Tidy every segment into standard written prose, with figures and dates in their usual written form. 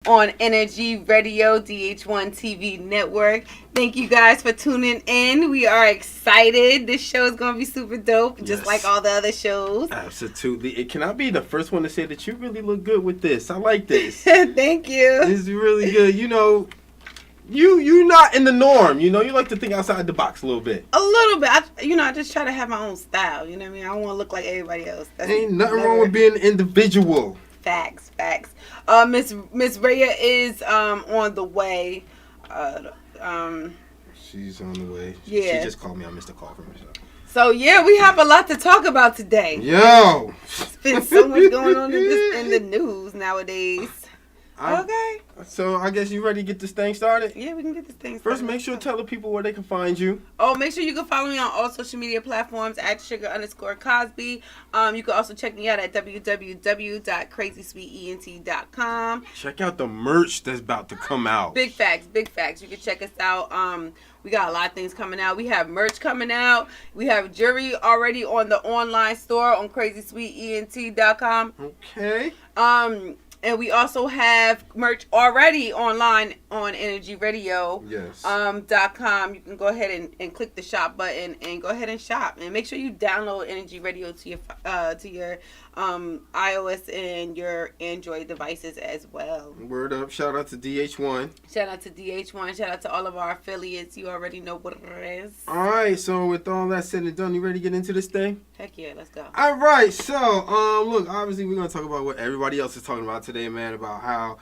on Energy Radio DH1 TV Network. Thank you guys for tuning in. We are excited. This show is going to be super dope, just like all the other shows. Absolutely. Can I be the first one to say that you really look good with this? I like this. Thank you. This is really good. You know, you're not in the norm. You know, you like to think outside the box a little bit. A little bit. I just try to have my own style. You know what I mean? I don't want to look like everybody else. Ain't nothing wrong with being an individual. Facts. Miss Raya is on the way. She's on the way. Yeah. She just called me. I missed a call from her. So yeah, we have a lot to talk about today. Yo, there's been so much going on in the news nowadays. Okay. So I guess you ready to get this thing started? Yeah, we can get this thing started. First, make sure to tell the people where they can find you. Oh, make sure you can follow me on all social media platforms at sugar_Cosby. You can also check me out at www.crazysweetent.com. Check out the merch that's about to come out. Big facts. You can check us out. We got a lot of things coming out. We have merch coming out. We have jewelry already on the online store on crazysweetent.com. Okay. And we also have merch already online on Energy Radio. Yes. .com. You can go ahead and click the shop button and go ahead and shop. And make sure you download Energy Radio to your iOS and your Android devices as well. Word up. Shout out to DH1. Shout out to DH1. Shout out to all of our affiliates. You already know what it is. All right. So with all that said and done, you ready to get into this thing? Heck yeah. Let's go. All right. So, look, obviously we're going to talk about what everybody else is talking about today, man, about how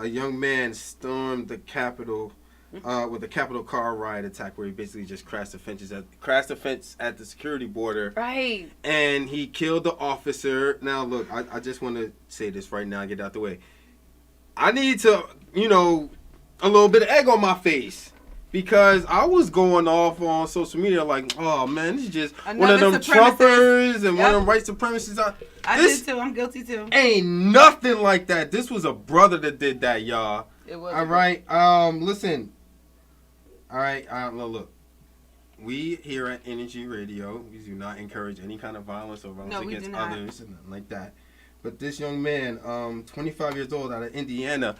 a young man stormed the Capitol with a Capitol car riot attack where he basically just crashed the fence at the security border. Right. And he killed the officer. Now, look, I just want to say this right now, get it out the way. I need to, a little bit of egg on my face. Because I was going off on social media like, oh, man, this is just one of them Trumpers and one of them white supremacists. I did too. I'm guilty too. Ain't nothing like that. This was a brother that did that, y'all. It was. All right. Listen. All right. Look. We here at Energy Radio, we do not encourage any kind of violence or violence against others and nothing like that. But this young man, 25 years old, out of Indiana,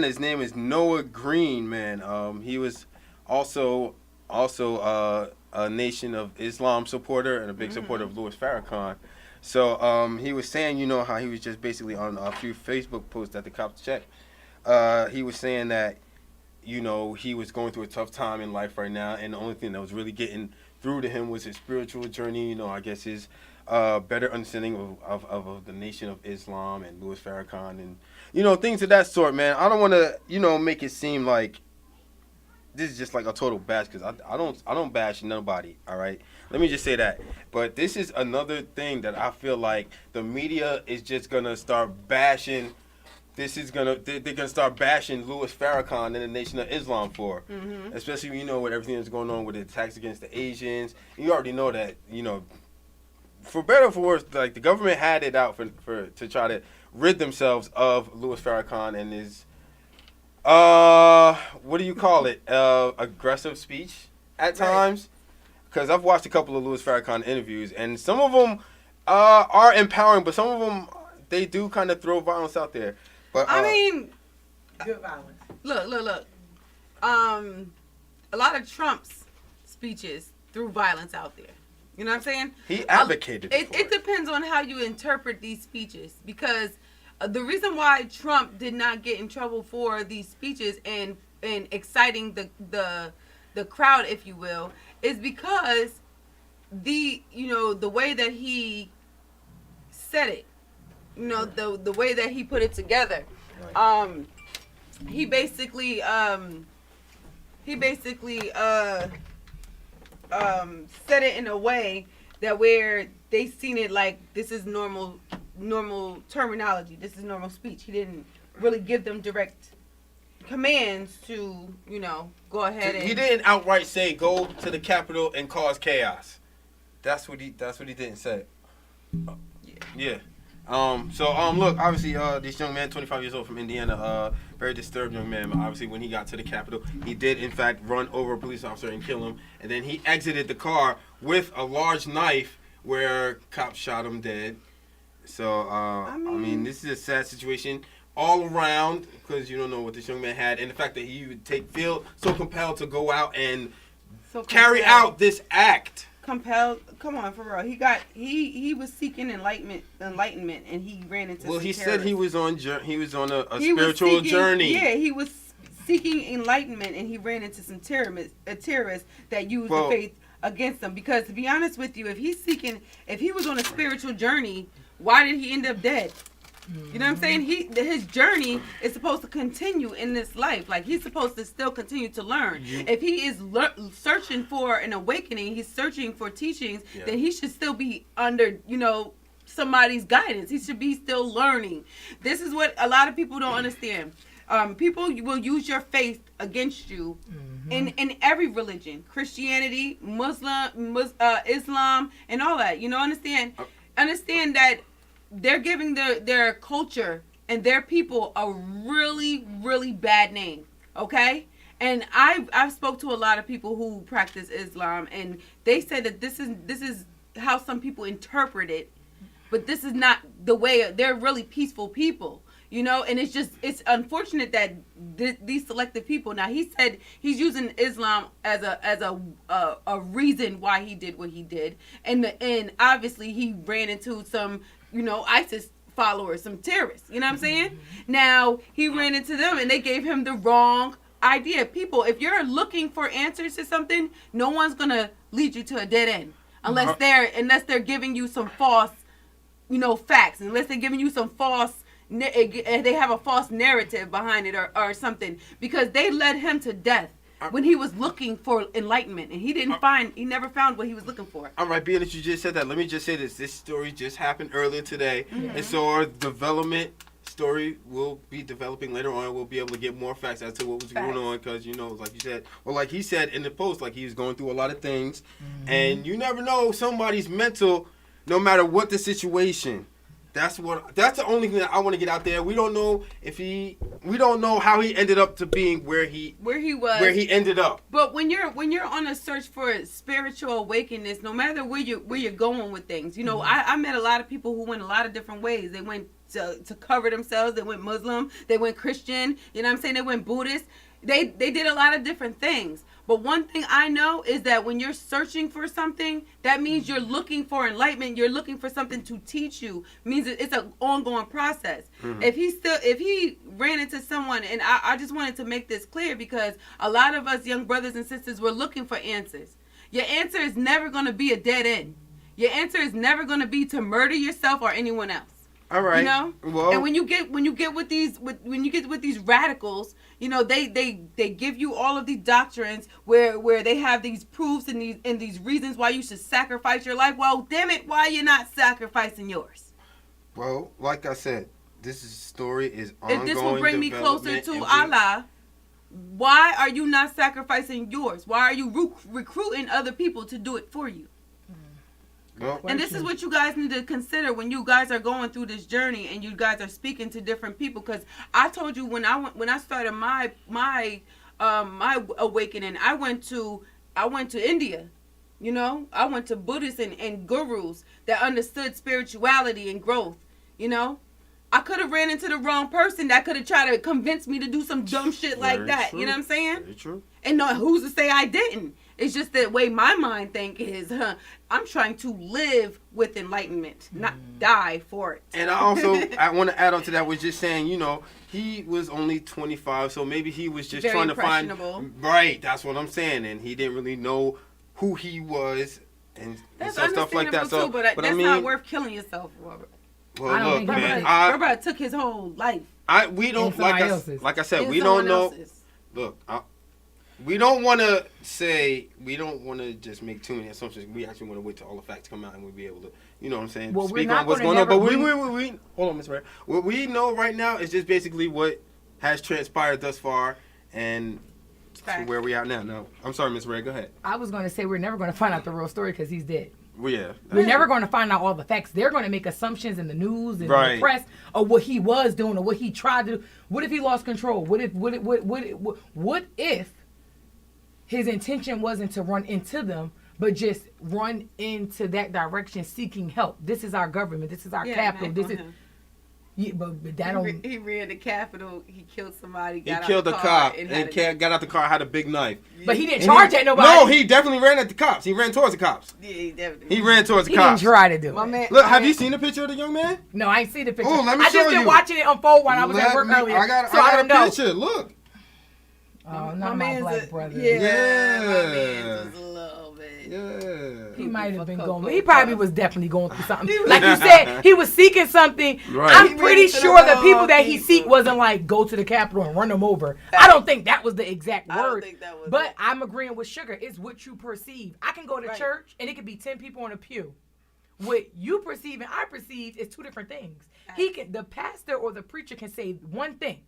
his name is Noah Green, man. He was also a Nation of Islam supporter and a big supporter of Louis Farrakhan. So he was saying, how he was just basically on a few Facebook posts that the cops checked. He was saying that, he was going through a tough time in life right now, and the only thing that was really getting through to him was his spiritual journey. I guess his better understanding of the Nation of Islam and Louis Farrakhan and things of that sort, man. I don't want to make it seem like this is just like a total bash, because I don't bash nobody. All right, let me just say that. But this is another thing that I feel like the media is just gonna start bashing. They're gonna start bashing Louis Farrakhan and the Nation of Islam for, especially with everything that's going on with the attacks against the Asians. You already know that for better or for worse, like the government had it out for to try to rid themselves of Louis Farrakhan and his what do you call it? Aggressive speech at times. Because I've watched a couple of Louis Farrakhan interviews, and some of them are empowering, but some of them they do kind of throw violence out there. But good violence. Look. A lot of Trump's speeches threw violence out there. You know what I'm saying? He advocated for it. It depends on how you interpret these speeches, because the reason why Trump did not get in trouble for these speeches and exciting the crowd, if you will, is because the way that he said it, the way that he put it together. He basically said it in a way that where they seen it like this is normal terminology, this is normal speech. He didn't really give them direct commands to go ahead and... He didn't outright say go to the Capitol and cause chaos. That's what he didn't say. Yeah. Look, obviously, this young man, 25 years old from Indiana, very disturbed young man. Obviously, when he got to the Capitol, he did, in fact, run over a police officer and kill him. And then he exited the car with a large knife where cops shot him dead. So, I mean, this is a sad situation. all around, because you don't know what this young man had, and the fact that he would feel so compelled to go out and carry out this act. Compelled, come on, for real. He was seeking enlightenment, and he ran into. Well, he said he was on a spiritual journey. Yeah, he was seeking enlightenment, and he ran into some terrorists that used the faith against him. Because to be honest with you, if he was on a spiritual journey, why did he end up dead? You know what I'm saying? His journey is supposed to continue in this life. Like, he's supposed to still continue to learn. If he is searching for an awakening, he's searching for teachings, then he should still be under, somebody's guidance. He should be still learning. This is what a lot of people don't understand. People will use your faith against you in every religion. Christianity, Islam, and all that. Understand that they're giving their culture and their people a really, really bad name, okay? And I've spoke to a lot of people who practice Islam, and they said that this is how some people interpret it, but this is not the way. They're really peaceful people, and it's unfortunate that these selective people. Now, he said he's using Islam as a reason why he did what he did, and obviously he ran into some ISIS followers, some terrorists, you know what I'm saying? Now, he ran into them and they gave him the wrong idea. People, if you're looking for answers to something, no one's going to lead you to a dead end unless they're giving you some false, facts, unless they're giving you some false, they have a false narrative behind it or something, because they led him to death when he was looking for enlightenment, and he never found what he was looking for. All right, being that you just said that, let me just say this story just happened earlier today, and so our development story will be developing later on. We'll be able to get more facts as to what was going on, because like you said, or like he said in the post, like he was going through a lot of things, and you never know somebody's mental, no matter what the situation. That's the only thing that I want to get out there. We don't know how he ended up to being where he ended up. But when you're on a search for spiritual awakeness, no matter where you're going with things, I met a lot of people who went a lot of different ways. They went to cover themselves. They went Muslim. They went Christian. You know what I'm saying? They went Buddhist. They did a lot of different things. But one thing I know is that when you're searching for something, that means you're looking for enlightenment. You're looking for something to teach you. It means it's an ongoing process. If he ran into someone, and I just wanted to make this clear, because a lot of us young brothers and sisters were looking for answers. Your answer is never going to be a dead end. Your answer is never going to be to murder yourself or anyone else. All right. Well, and when you get with these radicals, they give you all of these doctrines where they have these proofs and these reasons why you should sacrifice your life. Well, damn it, why you not sacrificing yours? Well, like I said, this story is ongoing. If this will bring me closer to Allah, why are you not sacrificing yours? Why are you recruiting other people to do it for you? Well, and this is what you guys need to consider when you guys are going through this journey and you guys are speaking to different people. Because I told you when I started my awakening, I went to India. I went to Buddhists and gurus that understood spirituality and growth. I could have ran into the wrong person that could have tried to convince me to do some dumb shit like that. True. You know what I'm saying? Very true. And who's to say I didn't? It's just the way my mind think is, I'm trying to live with enlightenment, not die for it. And I want to add on to that with just saying, he was only 25, so maybe he was just trying to find. Right, that's what I'm saying. And he didn't really know who he was and stuff like that. So, but that's not worth killing yourself, Robert. Well, look, man. Robert took his whole life. We don't, like I said, we don't know. Look, we don't want to just make too many assumptions. We actually want to wait till all the facts come out and we'll be able to, you know what I'm saying, speak on what's going on. But we hold on, Ms. Ray. What we know right now is just basically what has transpired thus far and where we are now. No, I'm sorry, Ms. Ray, go ahead. I was going to say we're never going to find out the real story because he's dead. Well, yeah. We're never going to find out all the facts. They're going to make assumptions in the news and the press of what he was doing or what he tried to do. What if he lost control? What if his intention wasn't to run into them, but just run into that direction seeking help? This is our government. This is our capital. Yeah, but that don't. He ran the Capitol. He killed somebody. He killed a cop and got out the car. Had a big knife. But he didn't charge at nobody. No, he definitely ran at the cops. He ran towards the cops. Yeah, he definitely. He ran towards the He cops. didn't try to do it. Man, Look, have you seen the picture of the young man? No, I ain't seen the picture. Oh, let me I show just been you. watching it unfold while I was at work earlier. I got don't a know. picture. Look. Oh, not my black brother. Yeah, my man's just a little bit. Yeah. He might have been going. He probably was definitely going through something. Like you said, he was seeking something. Right. I'm pretty sure the people that he seek wasn't like go to the Capitol and run them over. I don't think that was the exact word. I don't think that was but it. I'm agreeing with Sugar. It's what you perceive. I can go to church and it could be 10 people in a pew. What you perceive and I perceive is two different things. The pastor or the preacher can say one thing.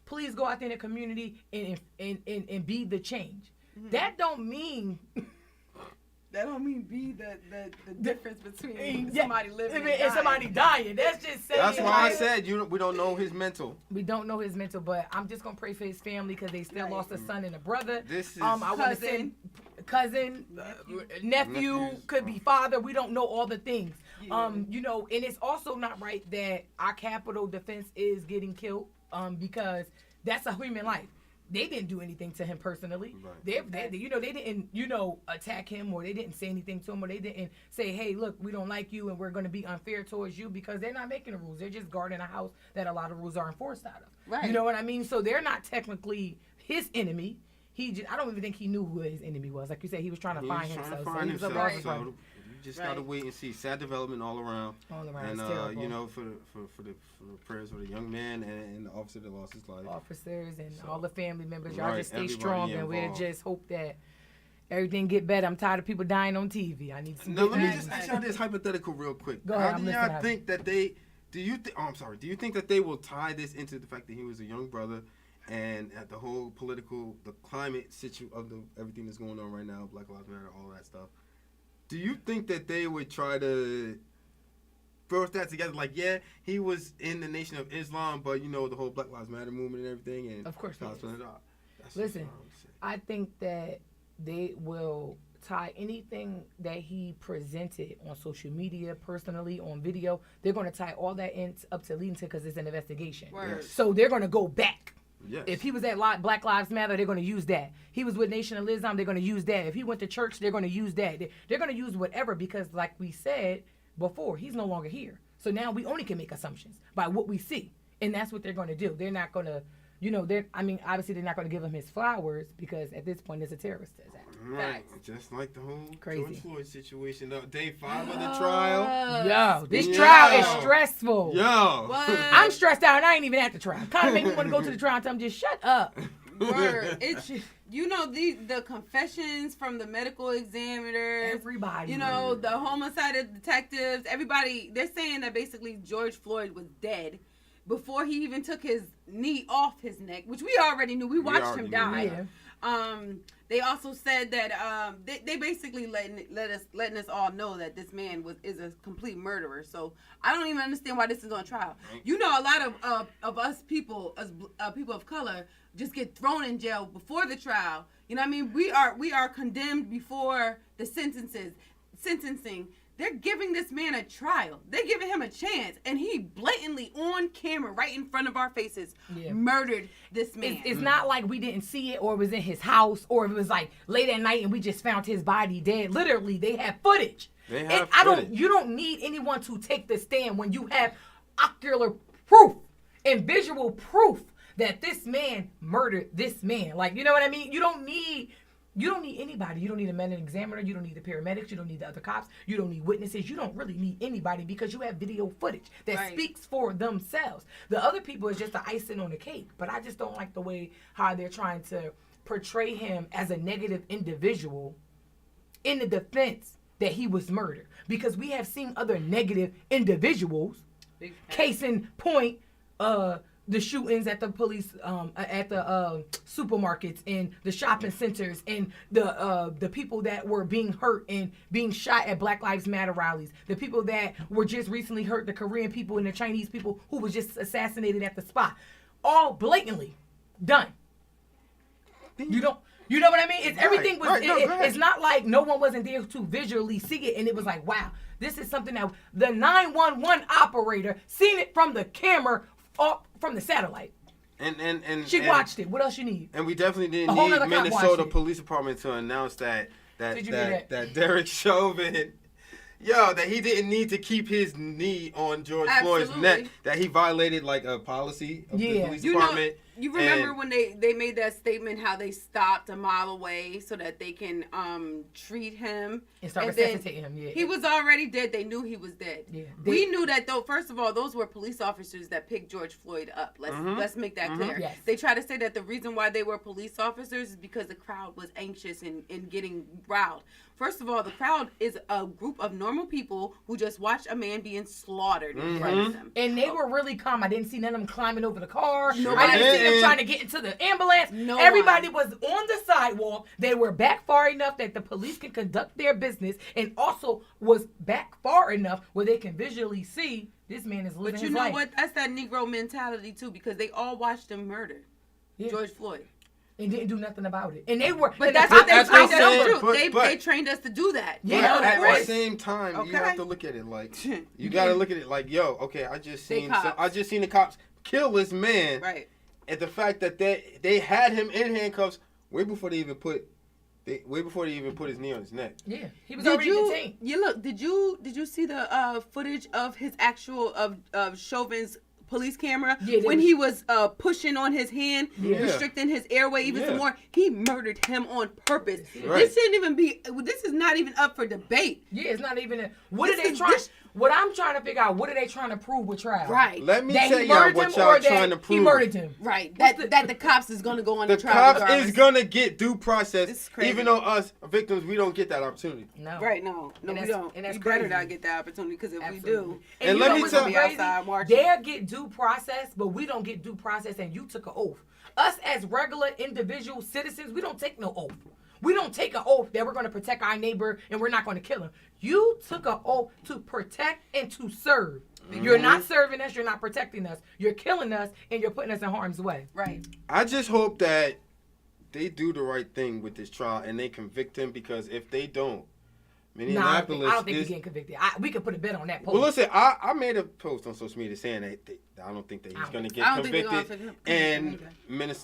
Please go out there in the community and be the change. Mm-hmm. That don't mean be the difference between somebody living and somebody dying. That's just saying. That's why I said we don't know his mental. We don't know his mental, but I'm just gonna pray for his family because they still lost a son and a brother. This is I want to send cousin, nephew, could be father. We don't know all the things. Yeah. And it's also not right that our Capitol defense is getting killed. Because that's a human life. They didn't do anything to him personally. Right. They didn't, attack him or they didn't say anything to him or they didn't say, hey, look, we don't like you and we're going to be unfair towards you because they're not making the rules. They're just guarding a house that a lot of rules are enforced out of. Right. You know what I mean? So they're not technically his enemy. I don't even think he knew who his enemy was. Like you said, he was trying to find himself. You just gotta wait and see. Sad development all around. And for the prayers for the young man and the officer that lost his life. Officers and all the family members, y'all just stay strong and we'll just hope that everything get better. I'm tired of people dying on TV. I need some. Now let me just ask y'all this hypothetical real quick. Go ahead. How do y'all think that they? Do you think that they will tie this into the fact that he was a young brother? And at the whole the climate situation of everything that's going on right now, Black Lives Matter, all that stuff. Do you think that they would try to throw that together? Like, yeah, he was in the Nation of Islam, but the whole Black Lives Matter movement and everything. And of course, listen, I think that they will tie anything that he presented on social media, personally, on video. They're going to tie all that up to leading to because it's an investigation. Yes. So they're going to go back. Yes. If he was at Black Lives Matter, they're going to use that. He was with Nation of Islam, they're going to use that. If he went to church, they're going to use that. They're going to use whatever because, like we said before, he's no longer here. So now we only can make assumptions by what we see. And that's what they're going to do. They're not going to, obviously they're not going to give him his flowers because at this point it's a terrorist attack. Right. Just like the whole Crazy. George Floyd situation. Day 5 of the trial. Yo, this trial is stressful. Yo. What? I'm stressed out and I ain't even at the trial. Kind of make me want to go to the trial and tell them just shut up. Word. It's the confessions from the medical examiners, everybody, the homicide detectives, everybody. They're saying that basically George Floyd was dead before he even took his knee off his neck, which we already knew. We watched him die. Yeah. They also said that they basically letting us all know that this man is a complete murderer. So I don't even understand why this is on trial. A lot of us people, as people of color, just get thrown in jail before the trial. You know what I mean? We are condemned before the sentencing. They're giving this man a trial. They're giving him a chance. And he blatantly on camera, right in front of our faces, murdered this man. It's not like we didn't see it or it was in his house or it was like late at night and we just found his body dead. Literally, they have footage. You don't need anyone to take the stand when you have ocular proof and visual proof that this man murdered this man. Like, you know what I mean? You don't need anybody. You don't need a medical examiner. You don't need the paramedics. You don't need the other cops. You don't need witnesses. You don't really need anybody because you have video footage that speaks for themselves. The other people is just the icing on the cake. But I just don't like the way how they're trying to portray him as a negative individual in the defense that he was murdered. Because we have seen other negative individuals. Case in point, the shootings at the police, at the supermarkets and the shopping centers, and the people that were being hurt and being shot at Black Lives Matter rallies, the people that were just recently hurt, the Korean people and the Chinese people who was just assassinated at the spot, all blatantly done. You know what I mean? It's everything was. Right, It's not like no one wasn't there to visually see it, and it was like, wow, this is something that the 911 operator seen it from the camera, from the satellite. And she watched it. What else you need? And we definitely didn't need Minnesota Police Department to announce that Derek Chauvin. Yo, that he didn't need to keep his knee on George Floyd's neck. That he violated like a policy of the police department. You remember when they made that statement how they stopped a mile away so that they can treat him and start resuscitating him. Yeah, he was already dead. They knew he was dead. Yeah, we knew that though. First of all, those were police officers that picked George Floyd up. Let's make that clear. Yes. They try to say that the reason why they were police officers is because the crowd was anxious and getting riled. First of all, the crowd is a group of normal people who just watched a man being slaughtered in front of them. And they were really calm. I didn't see none of them climbing over the car. I didn't see them trying to get into the ambulance. Everybody was on the sidewalk. They were back far enough that the police can conduct their business, and also was back far enough where they can visually see this man is living his life. But you know what? That's that Negro mentality too, because they all watched him murder George Floyd. And didn't do nothing about it. And they were... But that's what they trained us to do. They trained us to do that. Yeah. At the same time, you have to look at it like... You got to look at it like, yo, okay, I just seen the cops kill this man. Right. And the fact that they had him in handcuffs way before they even put his knee on his neck. Yeah. He was already detained. Yeah, look, did you see the footage of his actual... of Chauvin's police camera when he was pushing on his hand, restricting his airway even some more? He murdered him on purpose. Right. This is not even up for debate. Yeah, it's not even what I'm trying to figure out, what are they trying to prove with trial? Right. Let me tell y'all what y'all trying to prove. He murdered him. Right. That the cops is going to go on the trial. The cops is going to get due process, even though us victims, we don't get that opportunity. No. Right, no, we don't. And that's better not get that opportunity, because if we do, and let me tell you, they'll get due process, but we don't get due process, and you took an oath. Us as regular individual citizens, we don't take no oath. We don't take an oath that we're going to protect our neighbor and we're not going to kill him. You took an oath to protect and to serve. Mm-hmm. You're not serving us. You're not protecting us. You're killing us, and you're putting us in harm's way. Right. I just hope that they do the right thing with this trial and they convict him, because if they don't, Minneapolis I don't think he's getting convicted. We could put a bet on that post. Well, listen, I made a post on social media saying that I don't think that he's going to get convicted. And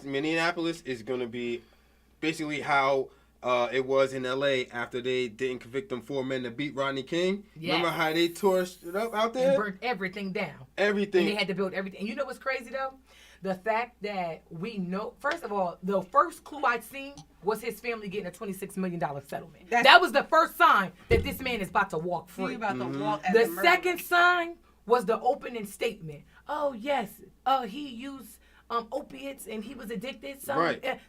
Minneapolis is going to be basically how it was in L.A. after they didn't convict them 4 men that beat Rodney King. Yes. Remember how they tore it up out there? And burnt everything down. Everything. And they had to build everything. And you know what's crazy, though? The fact that we know, first of all, the first clue I'd seen was his family getting a $26 million settlement. That was the first sign that this man is about to walk free. He's about to walk as the second sign was the opening statement. Oh, yes. He used opiates and he was addicted.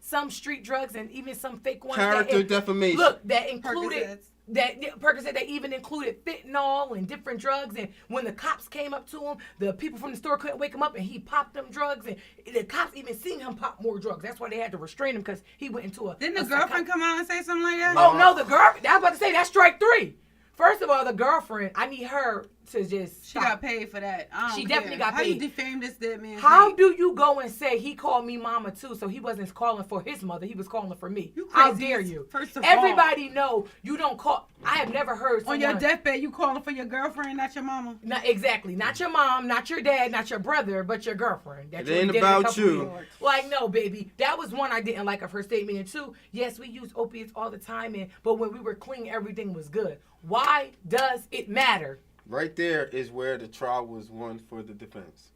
Some street drugs and even some fake ones. Character defamation. Look, that included... Percocet, they even included fentanyl and different drugs. And when the cops came up to him, the people from the store couldn't wake him up, and he popped them drugs. And the cops even seen him pop more drugs. That's why they had to restrain him, because he went into a... Didn't the girlfriend come out and say something like that? Oh, no, the girlfriend... I was about to say, that's strike 3. First of all, the girlfriend, I need her to just stop. She got paid for that. She definitely got paid. How you defame this dead man? How do you go and say he called me mama too, so he wasn't calling for his mother, he was calling for me? You crazy. How dare you? First of everybody know you don't call. I have never heard someone, on your deathbed you calling for your girlfriend, not your mama. Not exactly. Not your mom, not your dad, not your brother, but your girlfriend. It ain't about you. Like, no, baby. That was one I didn't like of her statement. And 2, yes, we use opiates all the time, but when we were clean, everything was good. Why does it matter? Right there is where the trial was won for the defense.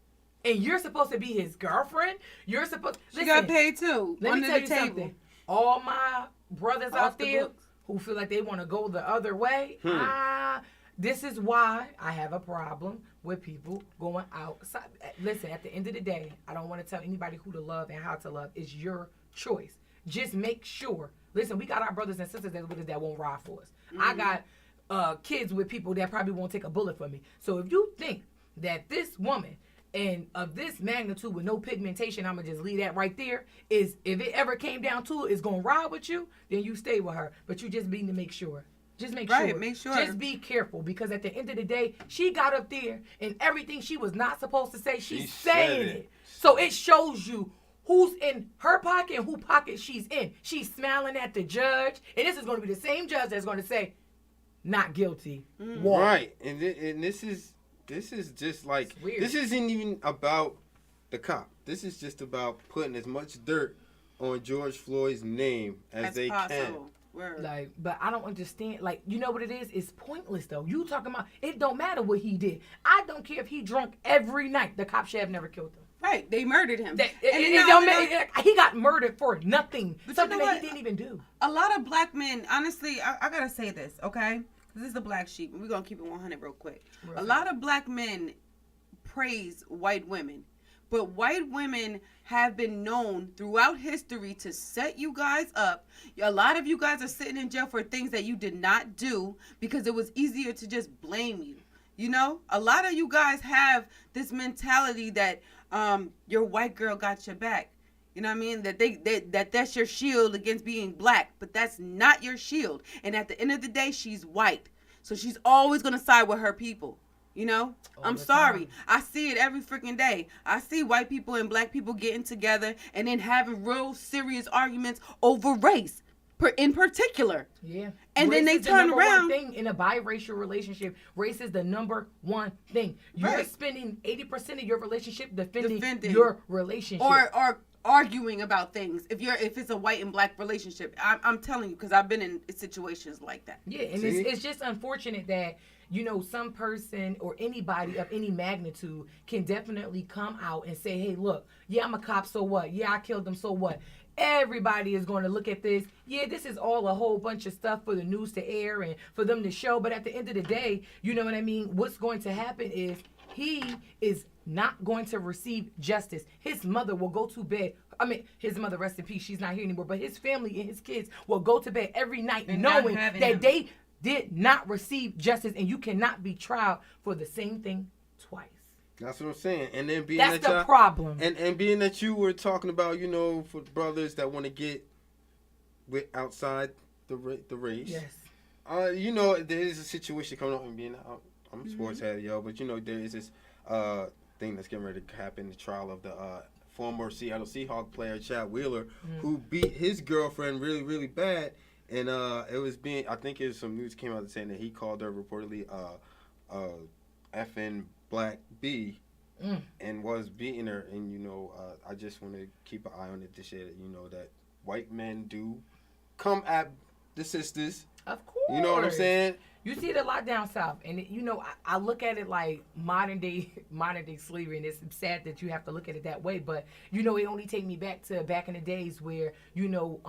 And you're supposed to be his girlfriend? You're supposed... She got paid too. Let me tell you something. All my brothers out there who feel like they want to go the other way, this is why I have a problem with people going outside. Listen, at the end of the day, I don't want to tell anybody who to love and how to love. It's your choice. Just make sure. Listen, we got our brothers and sisters that won't ride for us. Mm-hmm. I got kids with people that probably won't take a bullet for me. So if you think that this woman and of this magnitude with no pigmentation, I'm gonna just leave that right there, is if it ever came down to it, is gonna ride with you, then you stay with her. But you just need to make sure. Just make sure. Make sure. Just be careful, because at the end of the day, she got up there and everything she was not supposed to say, she's saying it. So it shows you who's in her pocket and who pocket she's in. She's smiling at the judge, and this is going to be the same judge that's going to say, not guilty. Right, and this is just like, this isn't even about the cop. This is just about putting as much dirt on George Floyd's name as they possible. Can. Word. Like, but I don't understand. Like, you know what it is? It's pointless though. You talking about it don't matter what he did. I don't care if he drunk every night. The cop should have never killed him. Right, they murdered him. He got murdered for nothing. But something that he didn't even do. A lot of black men, honestly, I gotta say this, okay? This is the black sheep. We're gonna keep it 100 real quick. A lot of black men praise white women. But white women have been known throughout history to set you guys up. A lot of you guys are sitting in jail for things that you did not do because it was easier to just blame you. You know, a lot of you guys have this mentality that your white girl got your back. You know what I mean? That that's your shield against being black, but that's not your shield. And at the end of the day, she's white. So she's always going to side with her people. You know, I'm sorry. Time. I see it every freaking day. I see white people and black people getting together and then having real serious arguments over race, in particular. Yeah. And race then they turn around. Thing in a biracial relationship, race is the number one thing. You're spending 80% of your relationship defending your relationship, or arguing about things. If it's a white and black relationship, I'm telling you, because I've been in situations like that. Yeah, and it's just unfortunate that, you know, some person or anybody of any magnitude can definitely come out and say, hey, look, yeah, I'm a cop, so what? Yeah, I killed them, so what? Everybody is going to look at this. Yeah, this is all a whole bunch of stuff for the news to air and for them to show. But at the end of the day, you know what I mean? What's going to happen is he is not going to receive justice. His mother will go to bed. I mean, his mother, rest in peace, she's not here anymore. But his family and his kids will go to bed every night knowing that they did not receive justice, and you cannot be tried for the same thing twice. That's what I'm saying. And then being that's the problem. And being that you were talking about, you know, for brothers that want to get with outside the race. Yes. You know, there is a situation coming up and being I'm a sports head, yo, but you know there is this thing that's getting ready to happen, the trial of the former Seattle Seahawks player Chad Wheeler, who beat his girlfriend really, really bad. And it was I think some news came out saying that he called her reportedly effing black B and was beating her. And, you know, I just want to keep an eye on it to share that, you know, that white men do come at the sisters. Of course. You know what I'm saying? You see it a lot down south, and you know I look at it like modern day slavery, and it's sad that you have to look at it that way. But you know, it only take me back in the days where you know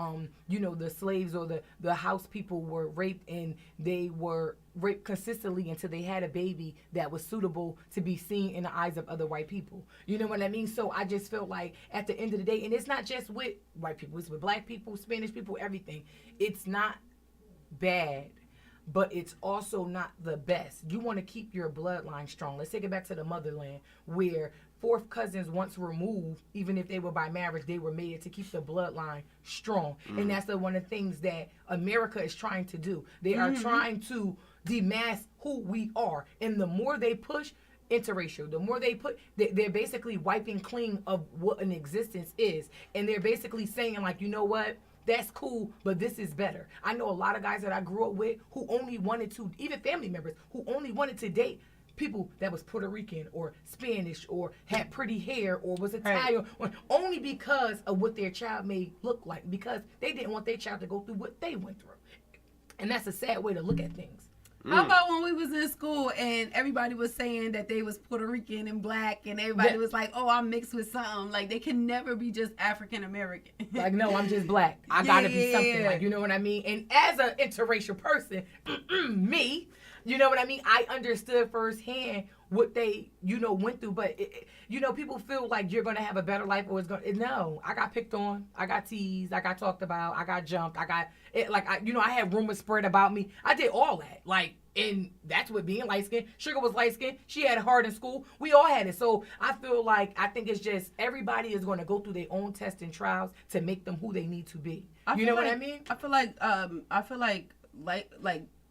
the slaves or the house people were raped, and they were raped consistently until they had a baby that was suitable to be seen in the eyes of other white people. You know what I mean? So I just felt like at the end of the day, and it's not just with white people, it's with black people, Spanish people, everything. It's not bad, but it's also not the best. You want to keep your bloodline strong. Let's take it back to the motherland, where fourth cousins once removed, even if they were by marriage, they were made to keep the bloodline strong. And that's one of the things that America is trying to do. They are trying to demask who we are. And the more they push interracial, the more they they're basically wiping clean of what an existence is. And they're basically saying, like, you know what? That's cool, but this is better. I know a lot of guys that I grew up with who only wanted to, even family members, who only wanted to date people that was Puerto Rican or Spanish or had pretty hair or was Italian, only because of what their child may look like, because they didn't want their child to go through what they went through. And that's a sad way to look at things. How about when we was in school and everybody was saying that they was Puerto Rican and black, and everybody was like, oh, I'm mixed with something. Like, they can never be just African American. Like, no, I'm just black. I gotta be something. Like, you know what I mean? And as an interracial person, me, you know what I mean? I understood firsthand what they, you know, went through. But, you know, people feel like you're going to have a better life or it's going to, no. I got picked on. I got teased. I got talked about. I got jumped. I had rumors spread about me. I did all that. Like, and that's what being light-skinned. Sugar was light-skinned. She had it hard in school. We all had it. So I feel like, I think it's just everybody is going to go through their own tests and trials to make them who they need to be. You know what I mean? I feel like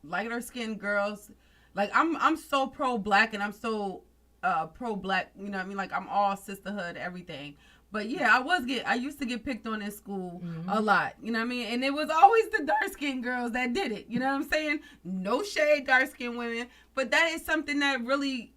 lighter skinned girls, like I'm so pro black and I'm so pro black, you know what I mean? Like I'm all sisterhood, everything. But yeah, I used to get picked on in school a lot. You know what I mean? And it was always the dark skinned girls that did it. You know what I'm saying? No shade, dark skinned women. But that is something that really,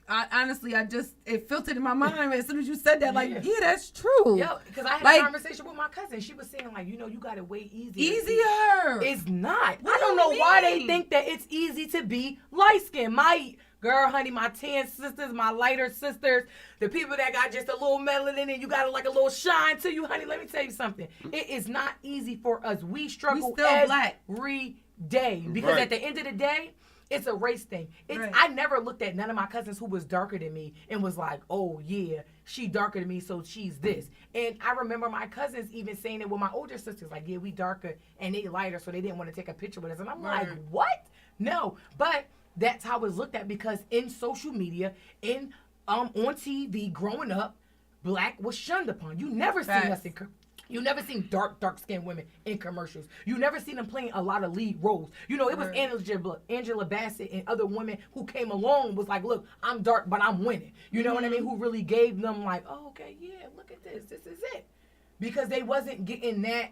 honestly, it filtered in my mind as soon as you said that. Like, yeah, that's true. Yeah, because I had a conversation with my cousin. She was saying, like, you got it way easier. Easier. It's not. I don't know why they think that it's easy to be light skinned. My girl, honey, my tan sisters, my lighter sisters, the people that got just a little melanin and you got like a little shine to you, honey, let me tell you something. It is not easy for us. We struggle every day because at the end of the day, it's a race thing. I never looked at none of my cousins who was darker than me and was like, oh, yeah, she darker than me, so she's this. And I remember my cousins even saying it with my older sisters, like, yeah, we darker and they lighter, so they didn't want to take a picture with us. And I'm like, what? No. But that's how it's looked at because in social media, on TV, growing up, black was shunned upon. You never seen us you never seen dark-skinned women in commercials. You never seen them playing a lot of lead roles. It was Angela Bassett and other women who came along was like, look, I'm dark, but I'm winning. You know what I mean? Who really gave them like, oh, okay, yeah, look at this. This is it. Because they wasn't getting that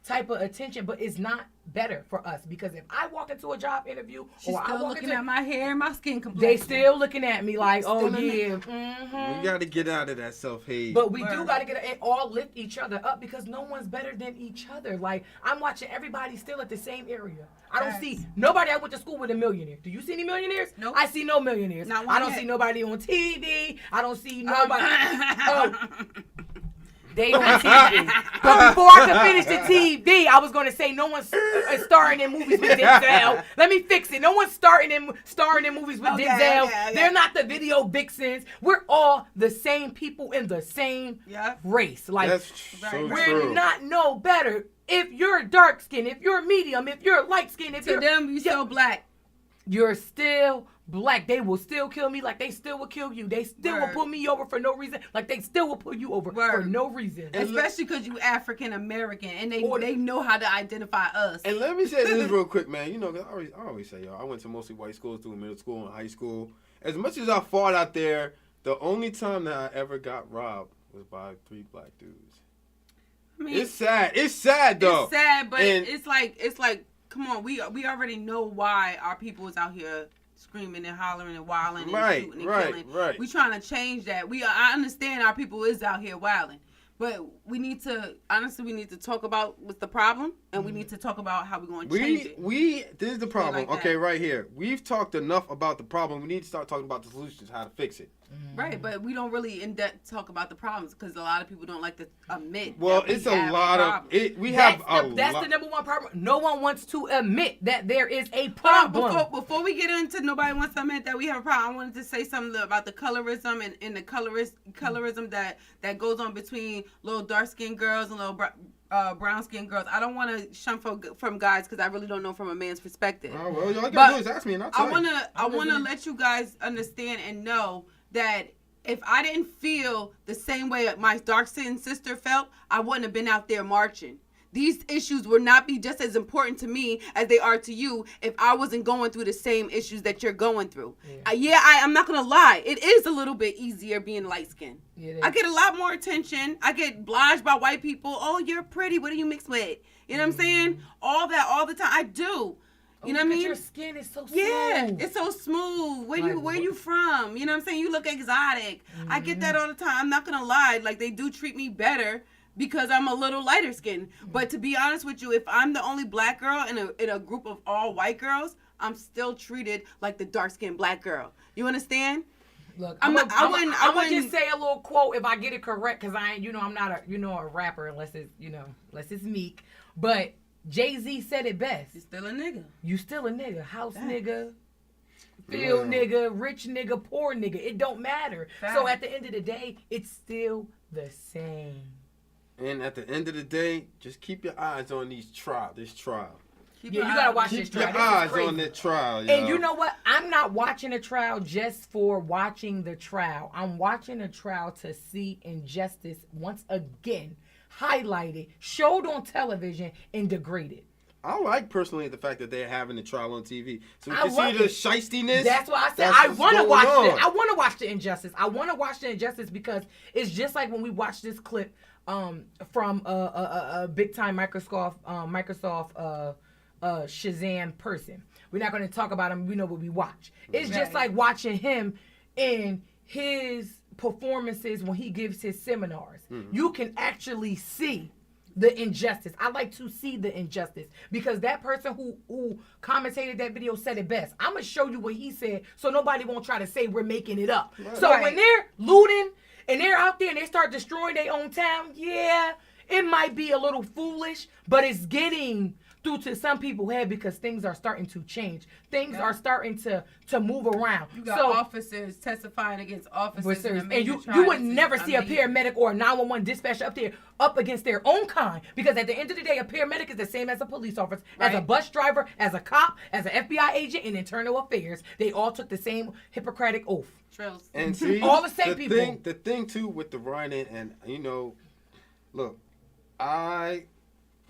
type of attention, but it's not better for us because if I walk into a job interview She's or still I walk looking into at my hair and my skin complexion. They still looking at me like, oh yeah. We got to get out of that self-hate. But we do got to get and all lift each other up because no one's better than each other. Like I'm watching everybody still at the same area. I don't see nobody I went to school with a millionaire. Do you see any millionaires? Nope. I see no millionaires. I don't see nobody on TV. I don't see nobody. They on TV. But before I could finish the TV, I was going to say no one's starring in movies with Denzel. Let me fix it. No one's starring in movies with Denzel. Okay. They're not the video vixens. We're all the same people in the same race. Like that's so we're true. not no better. If you're dark skinned, if you're medium, if you're light skinned, if to them you're still black. You're still black. They will still kill me like they still will kill you. They still will put me over for no reason like they still will put you over for no reason. Especially because you African American and they know how to identify us. And let me say this real quick, man. I always say, I went to mostly white schools through middle school and high school. As much as I fought out there, the only time that I ever got robbed was by 3 black dudes. I mean, it's sad. It's sad though. It's sad, but it's like. Come on, we already know why our people is out here screaming and hollering and wilding and shooting and killing. Right. We trying to change that. I understand our people is out here wilding, but we need to talk about what's the problem, and we need to talk about how we're going to change it. This is the problem. Okay, right here. We've talked enough about the problem. We need to start talking about the solutions, how to fix it. Right, but we don't really in depth talk about the problems because a lot of people don't like to admit. Well, it's a lot of it. That's the number one problem. No one wants to admit that there is a problem. Before we get into nobody wants to admit that we have a problem, I wanted to say something about the colorism and the colorism that goes on between little dark skinned girls and little brown skinned girls. I don't want to shun from guys because I really don't know from a man's perspective. Oh well, y'all gotta do is ask me, and I'll tell you. I wanna let you guys understand and know that if I didn't feel the same way my dark-skinned sister felt, I wouldn't have been out there marching. These issues would not be just as important to me as they are to you if I wasn't going through the same issues that you're going through. I'm not going to lie. It is a little bit easier being light-skinned. I get a lot more attention. I get obliged by white people. Oh, you're pretty. What do you mix with? You know what I'm saying? All that all the time. I do. You know what I mean? Your skin is so smooth. Yeah, it's so smooth. Where you from? You know what I'm saying? You look exotic. I get that all the time. I'm not gonna lie. Like they do treat me better because I'm a little lighter skinned. But to be honest with you, if I'm the only black girl in a group of all white girls, I'm still treated like the dark skinned black girl. You understand? Look, I wouldn't just say a little quote if I get it correct because I'm not a rapper unless it's Meek, but Jay-Z said it best. You still a nigga. You still a nigga. House nigga, field nigga, rich nigga, poor nigga. It don't matter. So at the end of the day, it's still the same. And at the end of the day, just keep your eyes on this trial. You gotta watch this trial. Keep your eyes on that trial, yo. And you know what? I'm not watching a trial just for watching the trial. I'm watching a trial to see injustice once again highlighted, showed on television, and degraded. I like personally the fact that they're having the trial on TV, so we can see the shystiness. That's why I said I want to watch it. I want to watch the injustice. I want to watch the injustice because it's just like when we watched this clip from a big time Microsoft Shazam person. We're not going to talk about him. We know what we watch. It's just like watching him in his performances when he gives his seminars. You can actually see the injustice. I like to see the injustice because that person who commentated that video said it best. I'm going to show you what he said so nobody won't try to say we're making it up. Right. So when they're looting and they're out there and they start destroying their own town, yeah, it might be a little foolish, but it's getting through to some people's head because things are starting to change. Things are starting to move around. You got officers testifying against officers. And you would never see a paramedic or a 911 dispatcher up there up against their own kind because at the end of the day, a paramedic is the same as a police officer, as a bus driver, as a cop, as an FBI agent in internal affairs. They all took the same Hippocratic oath. Trills. And see, all the same people. The thing too with the rioting and, look,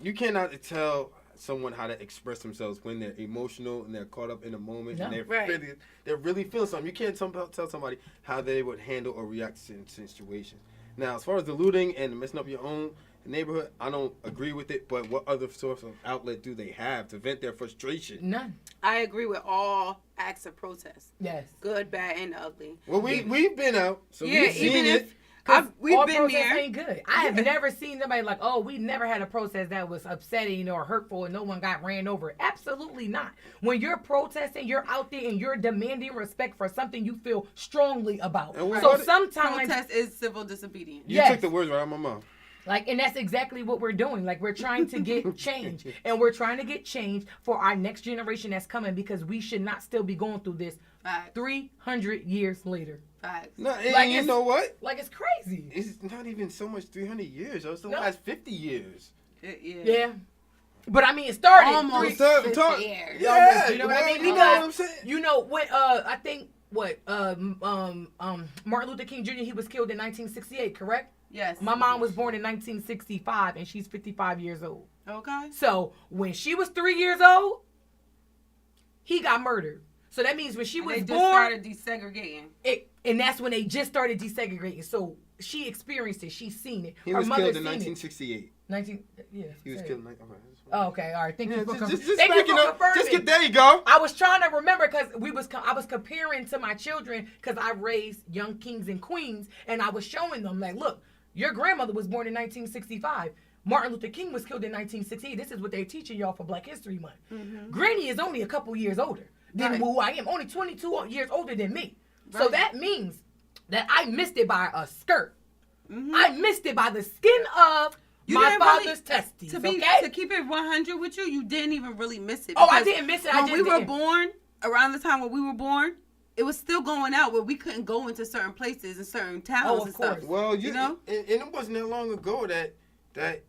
you cannot tell someone how to express themselves when they're emotional and they're caught up in a moment and they're really feeling something. You can't tell somebody how they would handle or react to situations. Now, as far as the looting and messing up your own neighborhood, I don't agree with it, but what other source of outlet do they have to vent their frustration? None. I agree with all acts of protest. Yes. Good, bad, and ugly. Well, we've been out, so we've seen it. We've been there. Ain't good. I have never seen somebody like, oh, we never had a protest that was upsetting or hurtful and no one got ran over. Absolutely not. When you're protesting, you're out there and you're demanding respect for something you feel strongly about. So sometimes protest is civil disobedience. You took the words right out of my mouth. And that's exactly what we're doing. We're trying to get change. And we're trying to get change for our next generation that's coming because we should not still be going through this 300 years later. No, you know what? It's crazy. It's not even so much 300 years. It's the last 50 years. Yeah. But I mean, it started almost 50 years. Yeah, you know what I mean? You know what I'm saying? You know what? I think Martin Luther King Jr. He was killed in 1968, correct? Yes. My mom was born in 1965, and she's 55 years old. Okay. So when she was 3 years old, he got murdered. So that means when she was born, they just started desegregating. And that's when they just started desegregating. So she experienced it. She's seen it. He was killed in 1968. He was killed. Oh, okay. All right. Thank you for confirming. There you go. I was trying to remember because I was comparing to my children because I raised young kings and queens, and I was showing them look, your grandmother was born in 1965. Martin Luther King was killed in 1968. This is what they're teaching y'all for Black History Month. Mm-hmm. Granny is only a couple years older than who I am. Only 22 years older than me. Right. So that means that I missed it by a skirt. Mm-hmm. I missed it by the skin of my father's testes. To keep it 100 with you, you didn't even really miss it. Oh, I didn't miss it. When we were born, around the time when we were born, it was still going out where we couldn't go into certain places and certain towns and stuff. Well, you know? And it wasn't that long ago that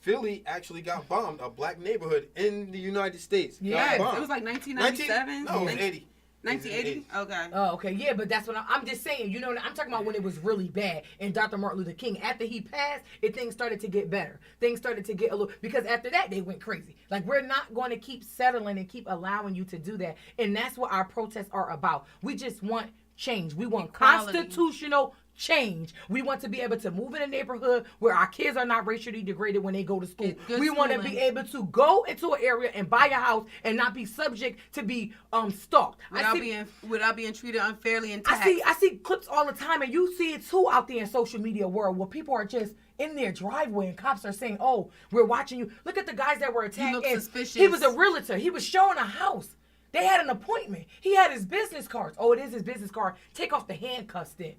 Philly actually got bombed, a black neighborhood in the United States. Yeah, it was like 1997. No, it was 80. 1980? Okay. Oh, okay. Yeah, but that's what I'm just saying. You know, I'm talking about when it was really bad. And Dr. Martin Luther King, after he passed, things started to get better. Things started to get a little, because after that, they went crazy. We're not going to keep settling and keep allowing you to do that. And that's what our protests are about. We just want change. We want constitutional change. We want to be able to move in a neighborhood where our kids are not racially degraded when they go to school. We want to be able to go into an area and buy a house and not be subject to be stalked without being treated unfairly and taxed. I see clips all the time, and you see it too out there in social media world where people are just in their driveway and cops are saying, "Oh, we're watching you." Look at the guys that were attacked. He looked suspicious. He was a realtor. He was showing a house. They had an appointment. He had his business cards. Oh, it is his business card. Take off the handcuffs then.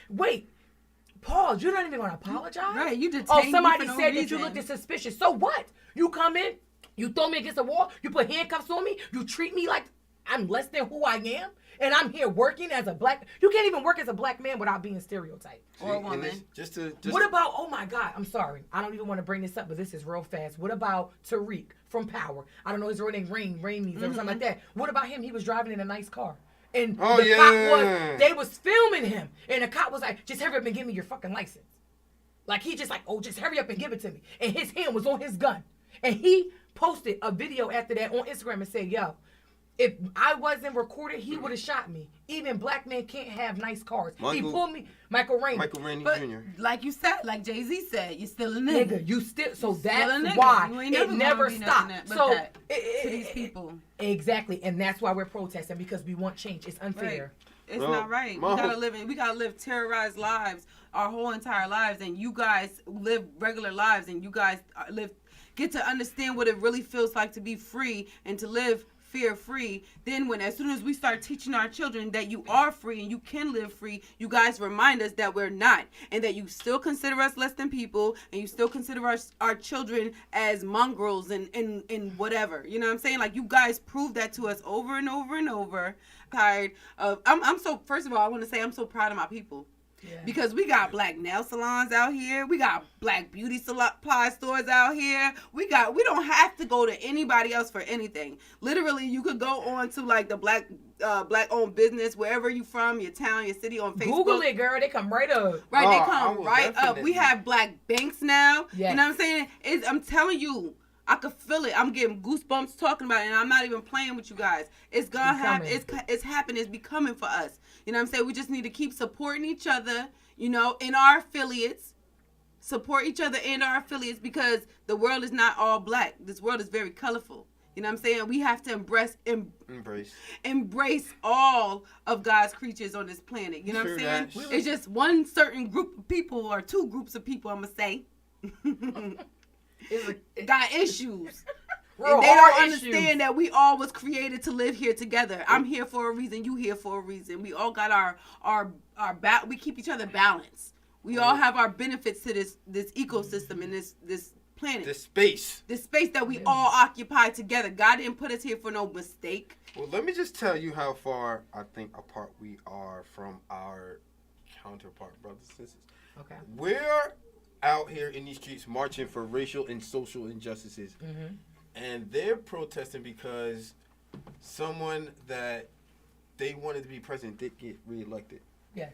Wait. Pause. You're not even going to apologize? Right. You detained me somebody for no said reason. that you looked suspicious. So what? You come in, you throw me against the wall, you put handcuffs on me, you treat me like I'm less than who I am, and I'm here working as a black... You can't even work as a black man without being stereotyped. Or a woman. What about... Oh, my God. I'm sorry. I don't even want to bring this up, but this is real fast. What about Tariq from Power? I don't know his real name, Rainey, or something like that. What about him? He was driving in a nice car. And cop they was filming him. And the cop was like, just hurry up and give me your fucking license. He just just hurry up and give it to me. And his hand was on his gun. And he posted a video after that on Instagram and said, yo, if I wasn't recorded, he would have shot me. Even black men can't have nice cars. He pulled me, Michael Rainey Jr. Like you said, like Jay-Z said, you're still a nigga. You still, so that's why it never stopped. So to these people. Exactly, and that's why we're protesting, because we want change. It's unfair. Right. It's not right. We gotta live terrorized lives our whole entire lives, and you guys live regular lives, and you guys get to understand what it really feels like to be free and to live fear-free. Then as soon as we start teaching our children that you are free and you can live free, you guys remind us that we're not, and that you still consider us less than people, and you still consider our children as mongrels and whatever. You know what I'm saying? Like, you guys prove that to us over and over and over. Tired of first of all, I want to say I'm so proud of my people. Yeah. Because we got black nail salons out here. We got black beauty supply stores out here. We don't have to go to anybody else for anything. Literally, you could go on to like the black owned business, wherever you from, your town, your city, on Facebook. Google it, girl. They come right up. Right, they come right up. We have black banks now. Yes. You know what I'm saying? I'm telling you, I could feel it. I'm getting goosebumps talking about it, and I'm not even playing with you guys. It's gonna happen. It's happening. It's becoming for us. You know what I'm saying? We just need to keep supporting each other, in our affiliates. Support each other in our affiliates, because the world is not all black. This world is very colorful. You know what I'm saying? We have to embrace all of God's creatures on this planet. You know what I'm saying? It's just one certain group of people, or two groups of people, I'm going to say. Got issues. And they don't understand that we all was created to live here together. I'm here for a reason. You here for a reason. We all got our we keep each other balanced. We all have our benefits to this ecosystem and this planet. This space that we all occupy together. God didn't put us here for no mistake. Well, let me just tell you how far I think apart we are from our counterpart brothers and sisters. Okay. We're out here in these streets marching for racial and social injustices. Mm-hmm. And they're protesting because someone that they wanted to be president did get reelected. Yes.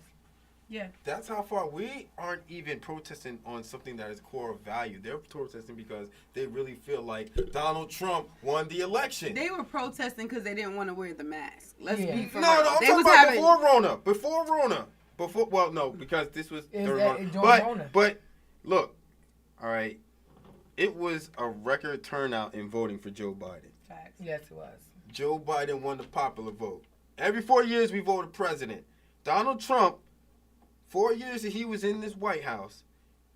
Yeah. That's how far. We aren't even protesting on something that is core value. They're protesting because they really feel like Donald Trump won the election. They were protesting because they didn't want to wear the mask. Let's be for real. No, I'm talking about before Rona. Well, no, because this was during Rona. But look, all right, it was a record turnout in voting for Joe Biden. Facts. Yes, it was. Joe Biden won the popular vote. Every 4 years we vote a president. Donald Trump, 4 years that he was in this White House,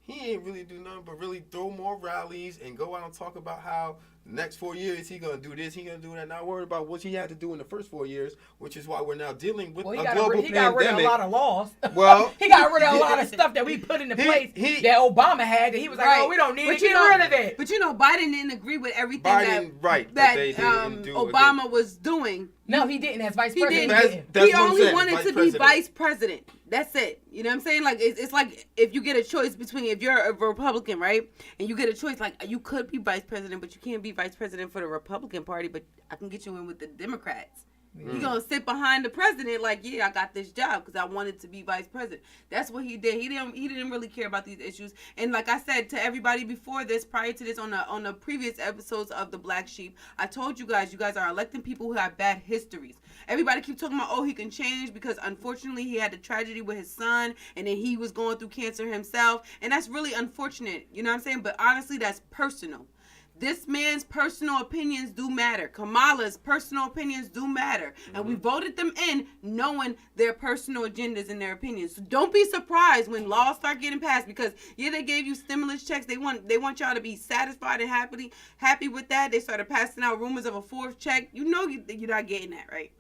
he ain't really do nothing but really throw more rallies and go out and talk about how the next 4 years he gonna do this, he gonna do that. Not worried about what he had to do in the first 4 years, which is why we're now dealing with a global pandemic. He got rid of a lot of laws. Well, he got rid of a lot of stuff that we put into place that Obama had. That he was like, oh, we don't need it. Get rid of it. But Biden didn't agree with everything that Obama was doing. No, he didn't as vice president. He only wanted to be vice president. That's it. You know what I'm saying? Like, it's like if you get a choice between, if you're a Republican, right? And you get a choice, like, you could be vice president, but you can't be vice president for the Republican Party, but I can get you in with the Democrats. You're going to sit behind the president like, yeah, I got this job because I wanted to be vice president. That's what he did. He didn't really care about these issues. And like I said to everybody before this, prior to this, on the previous episodes of The Black Sheep, I told you guys are electing people who have bad histories. Everybody keep talking about, oh, he can change because unfortunately he had the tragedy with his son and then he was going through cancer himself. And that's really unfortunate. You know what I'm saying? But honestly, that's personal. This man's personal opinions do matter. Kamala's personal opinions do matter. Mm-hmm. And we voted them in knowing their personal agendas and their opinions. So don't be surprised when laws start getting passed because, yeah, they gave you stimulus checks. They want y'all to be satisfied and happy with that. They started passing out rumors of a fourth check. You know you're not getting that, right?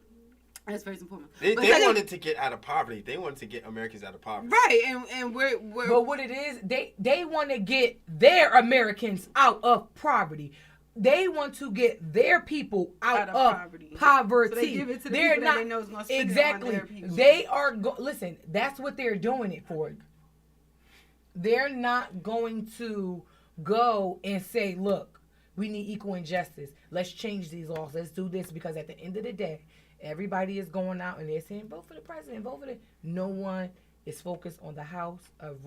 That's first and foremost. They wanted to get out of poverty. They wanted to get Americans out of poverty. Right, and we're But what it is, they want to get their Americans out of poverty. They want to get their people out of poverty. So they give it to the people that they know is going to spend it on their people. They are listen, that's what they're doing it for. They're not going to go and say, look, we need equal and justice. Let's change these laws. Let's do this because at the end of the day, everybody is going out and they're saying, vote for the president, vote for the... No one is focused on the House of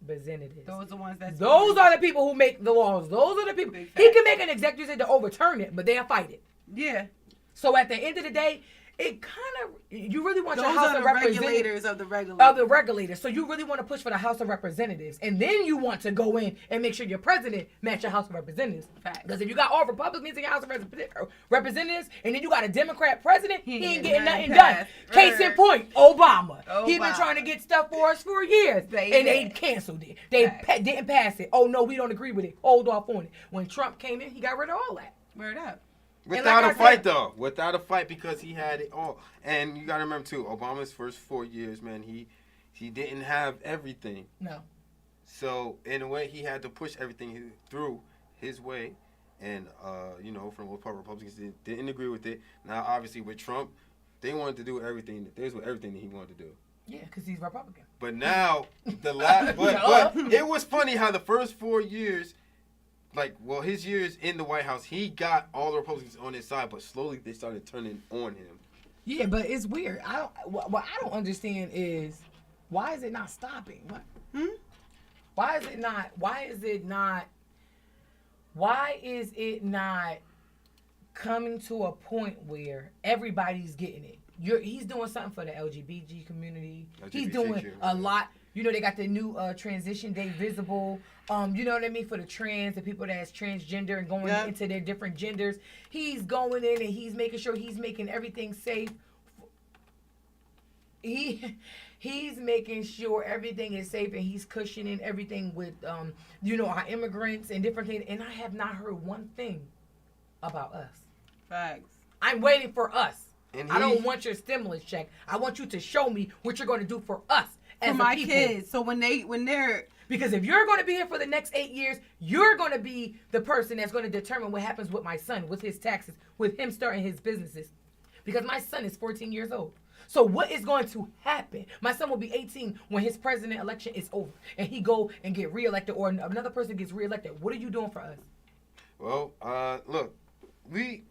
representatives. Those are the ones that. Those are the people who make the laws. Those are the people. He can make an executive decision to overturn it, but they'll fight it. Yeah. So at the end of the day, it kind of, you really want Those your House of regulators of the regulators. Of the regulators. So you really want to push for the House of Representatives. And then you want to go in and make sure your president match your House of Representatives. Because if you got all Republicans in your House of Representatives and then you got a Democrat president, he ain't getting nothing done. Case in point, Obama. He been trying to get stuff for us for years. And they canceled it. They didn't pass it. Oh, no, we don't agree with it. Hold off on it. When Trump came in, he got rid of all that. Word up. Without a fight, though. Without a fight, because he had it all. And you got to remember, too, Obama's first 4 years, man, he didn't have everything. No. So, in a way, he had to push everything through his way. And, for the most part, Republicans didn't agree with it. Now, obviously, with Trump, they wanted to do everything. There's everything that he wanted to do. Yeah, because he's Republican. But now, but it was funny how the first 4 years, his years in the White House, he got all the Republicans on his side, but slowly they started turning on him. Yeah, but it's weird. What I don't understand is, why is it not stopping? Why is it not coming to a point where everybody's getting it? He's doing something for the LGBT community. He's doing a lot. You know, they got the new transition day visible. You know what I mean? For the trans, the people that's transgender and going into their different genders. He's going in and he's making sure he's making everything safe. He's making sure everything is safe and he's cushioning everything with, our immigrants and different things. And I have not heard one thing about us. Facts. I'm waiting for us. I don't want your stimulus check. I want you to show me what you're going to do for us. For my kids. So when they're... Because if you're going to be here for the next 8 years, you're going to be the person that's going to determine what happens with my son, with his taxes, with him starting his businesses. Because my son is 14 years old. So what is going to happen? My son will be 18 when his president election is over. And he go and get reelected or another person gets reelected. What are you doing for us? Well, look, we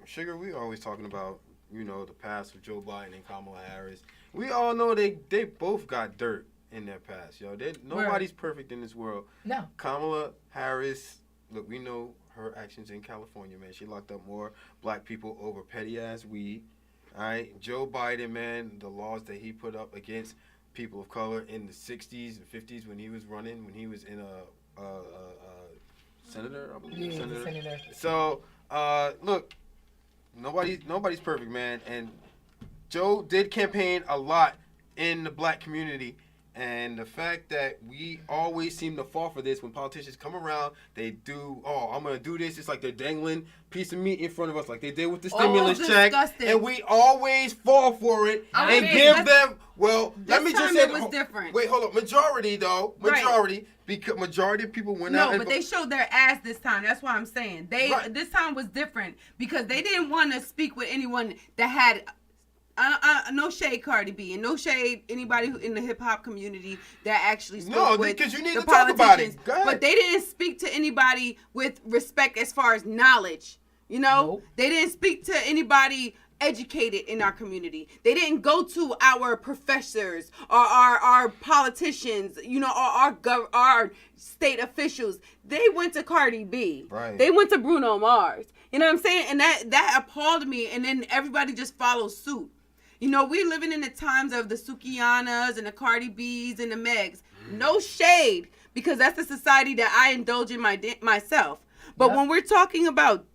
always talking about, the past of Joe Biden and Kamala Harris. We all know they both got dirt in their past, yo. Nobody's perfect in this world. No. Kamala Harris, look, we know her actions in California, man. She locked up more black people over petty-ass weed. All right? Joe Biden, man, the laws that he put up against people of color in the 60s and 50s when he was running, when he was in a senator, I believe. Yeah, senator. So, look, nobody's perfect, man. And Joe did campaign a lot in the black community. And the fact that we always seem to fall for this when politicians come around, they do, I'm going to do this. It's like they're dangling a piece of meat in front of us like they did with the stimulus check. And we always fall for it and give them, let me just say. It was different. Wait, hold on. Majority, though. Majority. Because majority of people went out. No, but they showed their ass this time. That's what I'm saying. This time was different because they didn't want to speak with anyone that had... no shade Cardi B and no shade anybody in the hip hop community that actually spoke with because you need the to talk about it. Go ahead. But they didn't speak to anybody with respect as far as knowledge. Nope. They didn't speak to anybody educated in our community. They didn't go to our professors or our politicians, or our state officials. They went to Cardi B. Right. They went to Bruno Mars. You know what I'm saying? And that appalled me. And then everybody just follows suit. We're living in the times of the Sukianas and the Cardi B's and the Megs. No shade, because that's the society that I indulge in myself. But when we're talking about,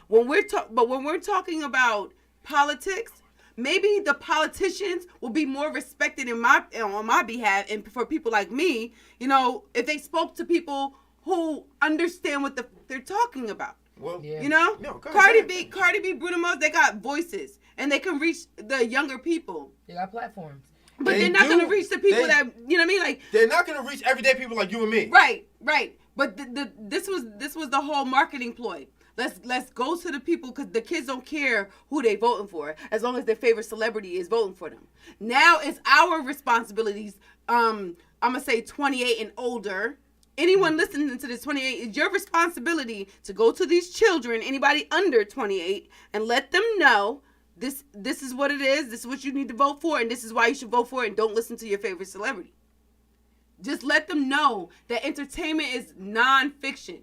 when we're talking about politics, maybe the politicians will be more respected on my behalf and for people like me, if they spoke to people who understand what they're talking about. Well, Cardi B, Bruno Mars, they got voices. And they can reach the younger people. They got platforms. But they're not going to reach the people that, you know what I mean? Like, they're not going to reach everyday people like you and me. Right. But this was the whole marketing ploy. Let's go to the people because the kids don't care who they voting for as long as their favorite celebrity is voting for them. Now it's our responsibilities. I'm going to say 28 and older. Anyone listening to this 28, it's your responsibility to go to these children, anybody under 28, and let them know this is what it is, this is what you need to vote for, and this is why you should vote for it, and don't listen to your favorite celebrity. Just let them know that entertainment is nonfiction.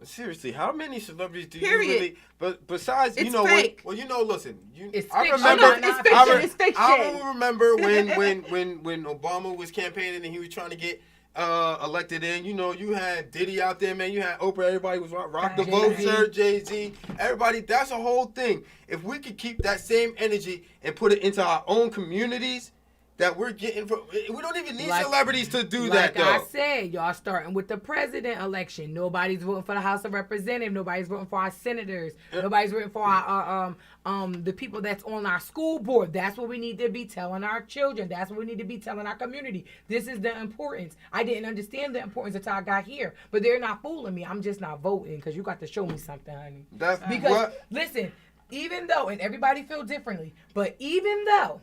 Seriously, how many celebrities do Period. you really? But besides, it's you know fake. what? Well, you know, listen. It's I fiction. remember. It's fiction. It's fiction. I remember when Obama was campaigning and he was trying to get elected in. You know, you had Diddy out there, man. You had Oprah. Everybody was rock the vote, sir. Jay-Z. Everybody. That's a whole thing. If we could keep that same energy and put it into our own communities. That we're getting from, we don't even need celebrities to do that, though. Like I said, y'all starting with the president election. Nobody's voting for the House of Representatives. Nobody's voting for our senators. Nobody's voting for our the people that's on our school board. That's what we need to be telling our children. That's what we need to be telling our community. This is the importance. I didn't understand the importance until I got here, but they're not fooling me. I'm just not voting because you got to show me something, honey. That's because listen, even though, and everybody feel differently, but even though.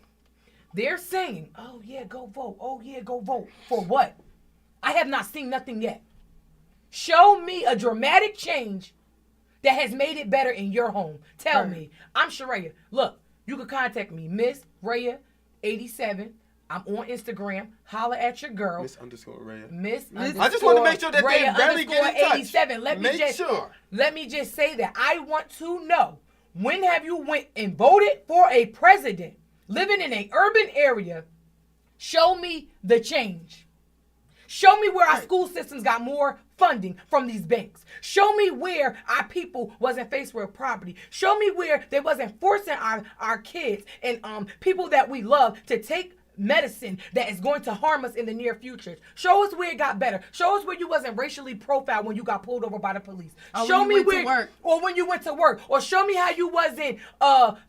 They're saying, oh, yeah, go vote. Oh, yeah, go vote. For what? I have not seen nothing yet. Show me a dramatic change that has made it better in your home. Tell me. I'm Sharaya. Look, you can contact me, Miss Raya 87. I'm on Instagram. Holla at your girl. Miss _ Raya. Miss I just want to make sure that Raya they really get in touch. 87. Let me just say that. I want to know, when have you went and voted for a president? Living in an urban area, show me the change. Show me where our school systems got more funding from these banks. Show me where our people wasn't faced with property. Show me where they wasn't forcing our kids and people that we love to take medicine that is going to harm us in the near future. Show us where it got better. Show us where you wasn't racially profiled when you got pulled over by the police. Show me where, or when you went to work, or show me how you wasn't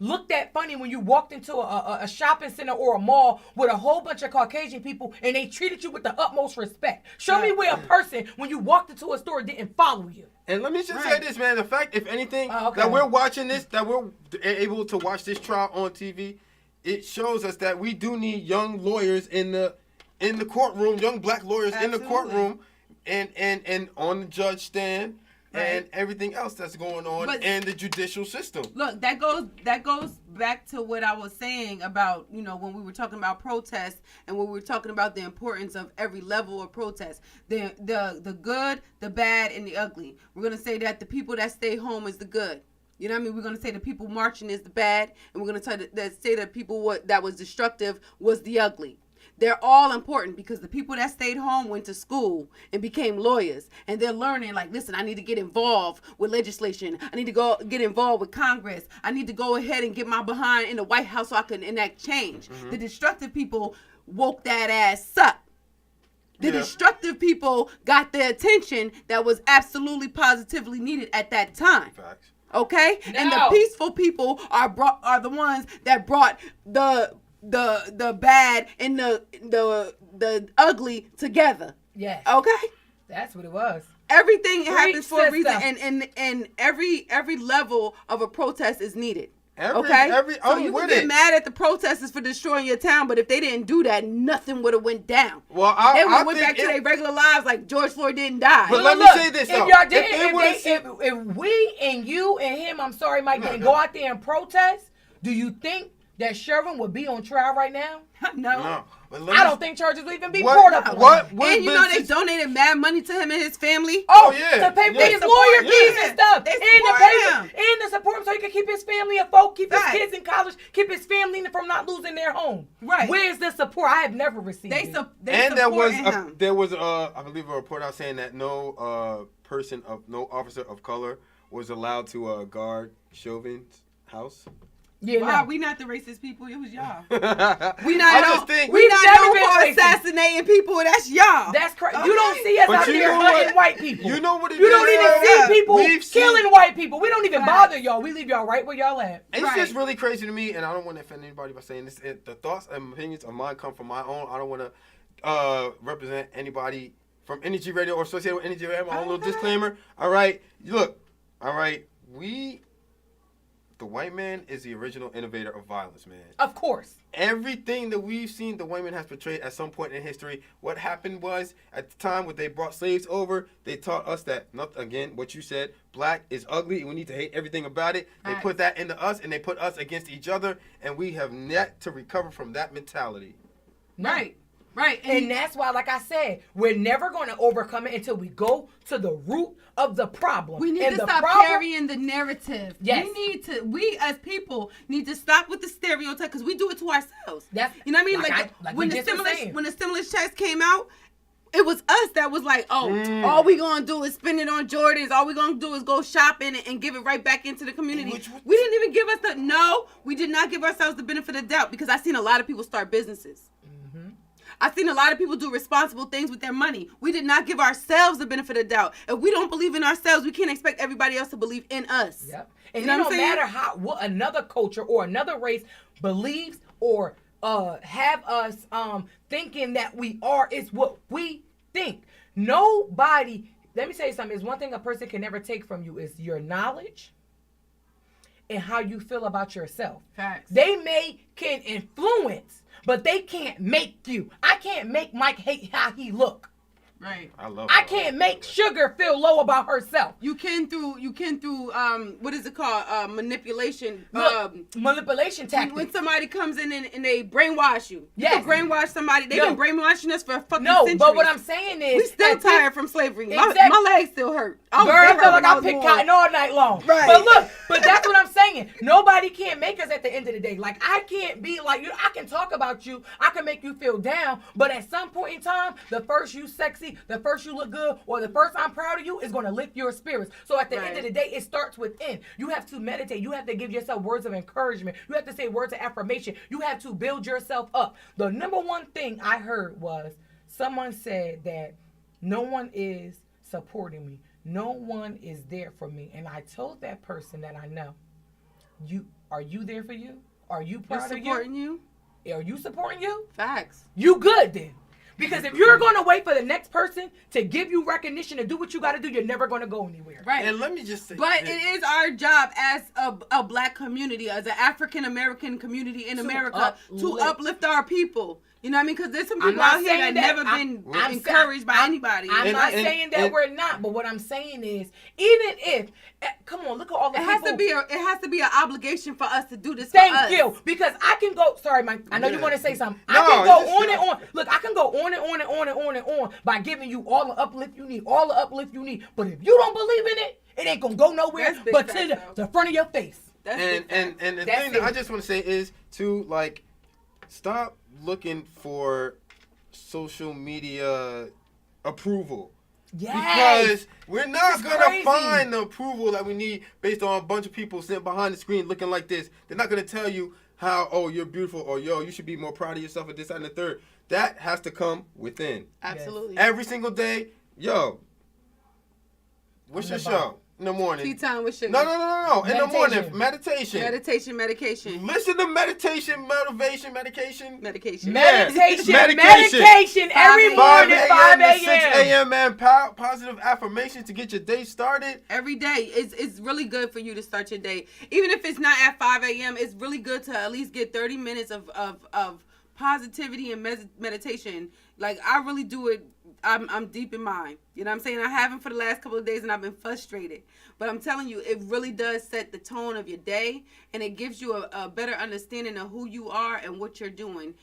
looked at funny when you walked into a shopping center or a mall with a whole bunch of Caucasian people and they treated you with the utmost respect. Show me where a person, when you walked into a store, didn't follow you. And let me just say this, man. The fact, if anything, that we're watching this, that we're able to watch this trial on TV, it shows us that we do need young lawyers in the courtroom, young black lawyers in the courtroom, and on the judge stand, and everything else that's going on in the judicial system. Look, that goes back to what I was saying about, you know, when we were talking about protests and when we were talking about the importance of every level of protest, the good, the bad, and the ugly. We're gonna say that the people that stay home is the good. You know what I mean? We're going to say the people marching is the bad, and we're going to say that people that was destructive was the ugly. They're all important because the people that stayed home went to school and became lawyers, and they're learning, like, listen, I need to get involved with legislation. I need to go get involved with Congress. I need to go ahead and get my behind in the White House so I can enact change. Mm-hmm. The destructive people woke that ass up. The destructive people got the attention that was absolutely positively needed at that time. Facts. Okay, and the peaceful people are the ones that brought the bad and the ugly together. Yes. Okay. That's what it was. Everything happens for a reason, and every level of a protest is needed. So you can get mad at the protesters for destroying your town, but if they didn't do that, nothing would have went down. Well, they would have went back to their regular lives like George Floyd didn't die. But let me say this, though. If we and you and him, I'm sorry, Mike, didn't go out there and protest, do you think that Shervin would be on trial right now? No. I don't think charges would even be poured up. And you know they donated mad money to him and his family. Oh yeah, to pay for his lawyer fees and stuff, and to support him so he can keep his family afloat, keep his kids in college, keep his family from not losing their home. Right. Where's the support? I have never received it. And there was I believe a report out saying that no officer of color was allowed to guard Chauvin's house. Yeah, wow, we not the racist people. It was y'all. we not known for assassinating people. That's y'all. That's crazy. You don't see us out there hunting white people. You know what it is? You don't even see people killing white people. We don't even bother y'all. We leave y'all right where y'all at. It's just really crazy to me, and I don't want to offend anybody by saying this. The thoughts and opinions of mine come from my own. I don't want to represent anybody from Energy Radio or associated with Energy Radio. My own little disclaimer. All right. Look. All right. The white man is the original innovator of violence, man. Of course. Everything that we've seen the white man has portrayed at some point in history, what happened was, at the time when they brought slaves over, they taught us that, again, what you said, black is ugly, and we need to hate everything about it. They put that into us, and they put us against each other, and we have yet to recover from that mentality. Right. Right. And that's why, like I said, we're never going to overcome it until we go to the root of the problem. We need to stop carrying the narrative. Yes. We as people need to stop with the stereotype because we do it to ourselves. You know what I mean? Like when the stimulus checks came out, it was us that was like, all we gonna do is spend it on Jordans. All we gonna do is go shopping and give it right back into the community. We didn't even give us we did not give ourselves the benefit of the doubt because I've seen a lot of people start businesses. I've seen a lot of people do responsible things with their money. We did not give ourselves the benefit of the doubt. If we don't believe in ourselves, we can't expect everybody else to believe in us. Yep. And it don't matter what another culture or another race believes or have us thinking that we are. It's what we think. Nobody, let me tell you something. There's one thing a person can never take from you is your knowledge and how you feel about yourself. Facts. They can influence, but they can't make you. I can't make Mike hate how he look. Right. I can't make Sugar feel low about herself. You can through what is it called? Manipulation. Manipulation tactics. When somebody comes in and they brainwash you. Yes. You can brainwash somebody. They've been brainwashing us for a fucking century. centuries. But what I'm saying is we still tired from slavery. Exactly. My legs still hurt. Girl, I feel like I pick cotton all night long. Right. But that's what I'm saying. Nobody can make us at the end of the day. Like, I can't be like you. I can talk about you. I can make you feel down. But at some point in time, the first you sexy, the first you look good, or the first I'm proud of you is going to lift your spirits. So at the end of the day, it starts within. You have to meditate. You have to give yourself words of encouragement. You have to say words of affirmation. You have to build yourself up. The number one thing I heard was someone said that no one is supporting me. No one is there for me. And I told that person that I know, are you there for you? Are you proud of you? Supporting you? Are you supporting you? Facts. You good then. Because if you're going to wait for the next person to give you recognition and do what you got to do, you're never going to go anywhere. Right. And let me just say But it is our job as a black community, as an African-American community in America, to uplift our people. You know what I mean? Because there's some people out here that never been encouraged by anybody. I'm not saying that we're not, but what I'm saying is, even if, come on, look at all the people. It has to be an obligation for us to do this. Thank you, because I can go. Sorry, Mike. I know you want to say something. I can go on and on. Look, I can go on and on and on and on and on by giving you all the uplift you need, all the uplift you need. But if you don't believe in it, it ain't gonna go nowhere but to the front of your face. And the thing that I just want to say is to like stop looking for social media approval. Yes. Because we're not going to find the approval that we need based on a bunch of people sitting behind the screen looking like this. They're not going to tell you how, oh, you're beautiful, or yo, you should be more proud of yourself, or this, that, and the third. That has to come within. Absolutely. Every single day, yo, what's your show? In the morning. Tea time with sugar. No. In the morning, meditation. Medication. Listen to meditation, motivation, medication. Medication every morning, 5 a.m. 6 a.m. man. Positive affirmations to get your day started. Every day. It's really good for you to start your day. Even if it's not at 5 a.m., it's really good to at least get 30 minutes of positivity and meditation. Like, I really do it. I'm deep in mine. You know what I'm saying? I haven't for the last couple of days and I've been frustrated. But I'm telling you, it really does set the tone of your day, and it gives you a better understanding of who you are and what you're doing.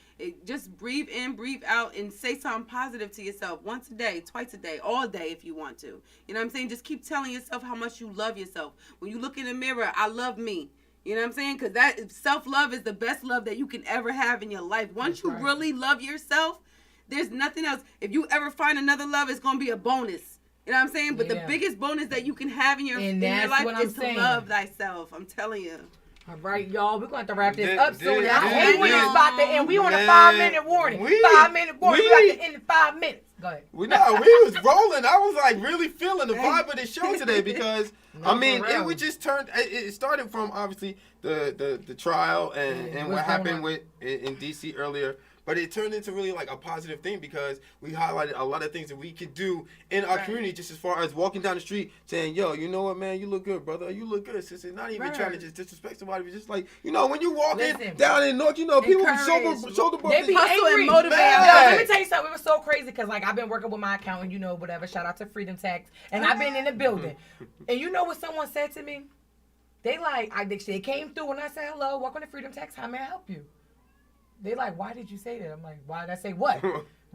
Just breathe in, breathe out, and say something positive to yourself once a day, twice a day, all day if you want to. You know what I'm saying? Just keep telling yourself how much you love yourself. When you look in the mirror, I love me. You know what I'm saying? Because that self-love is the best love that you can ever have in your life. Once you really love yourself, there's nothing else. If you ever find another love, it's going to be a bonus. You know what I'm saying? But the biggest bonus that you can have in your life is to love thyself. I'm telling you. All right, y'all. We're going to have to wrap this up soon. I hate when it's about to end. We on a 5-minute warning. 5-minute warning. We got to end in 5 minutes. Go ahead. We was rolling. I was like really feeling the vibe of the show today because it just turned. It started from obviously the trial and what happened in DC earlier. But it turned into really like a positive thing because we highlighted a lot of things that we could do in our community, just as far as walking down the street saying, yo, you know what, man, you look good, brother. You look good, sister. Not even trying to just disrespect somebody, but just like, you know, when you walk down in North, you know, people be shoulder bumping. They be angry. Let me tell you something. It was so crazy because like I've been working with my accountant, you know, whatever. Shout out to Freedom Tax. And I've been in the building. And you know what someone said to me? They came through and I said, hello, welcome to Freedom Tax. How may I help you? They like, why did you say that? I'm like, why did I say what?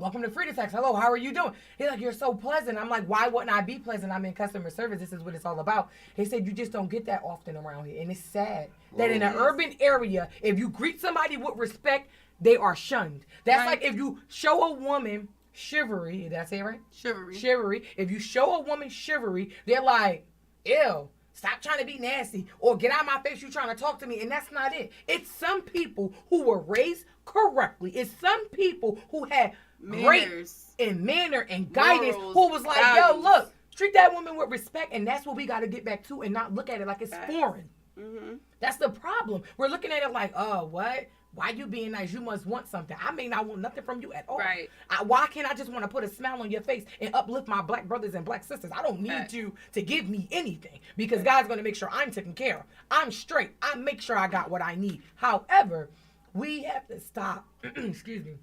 welcome to Free Text. Hello, how are you doing? He's like, you're so pleasant. I'm like, why wouldn't I be pleasant? I'm in customer service. This is what it's all about. He said, you just don't get that often around here. And it's sad that in an urban area, if you greet somebody with respect, they are shunned. That's like if you show a woman chivalry. Did I say it right? Chivalry. If you show a woman chivalry, they're like, ew. Stop trying to be nasty or get out of my face. You trying to talk to me. And that's not it. It's some people who were raised correctly. It's some people who had manners and manner and guidance who was like, values. Yo, look, treat that woman with respect. And that's what we got to get back to and not look at it like it's foreign. Mm-hmm. That's the problem. We're looking at it like, oh, what? Why you being nice? You must want something. I may not want nothing from you at all. Right. Why can't I just want to put a smile on your face and uplift my black brothers and black sisters? I don't need you to give me anything because God's going to make sure I'm taken care of. I'm straight. I make sure I got what I need. However, we have to stop, excuse me,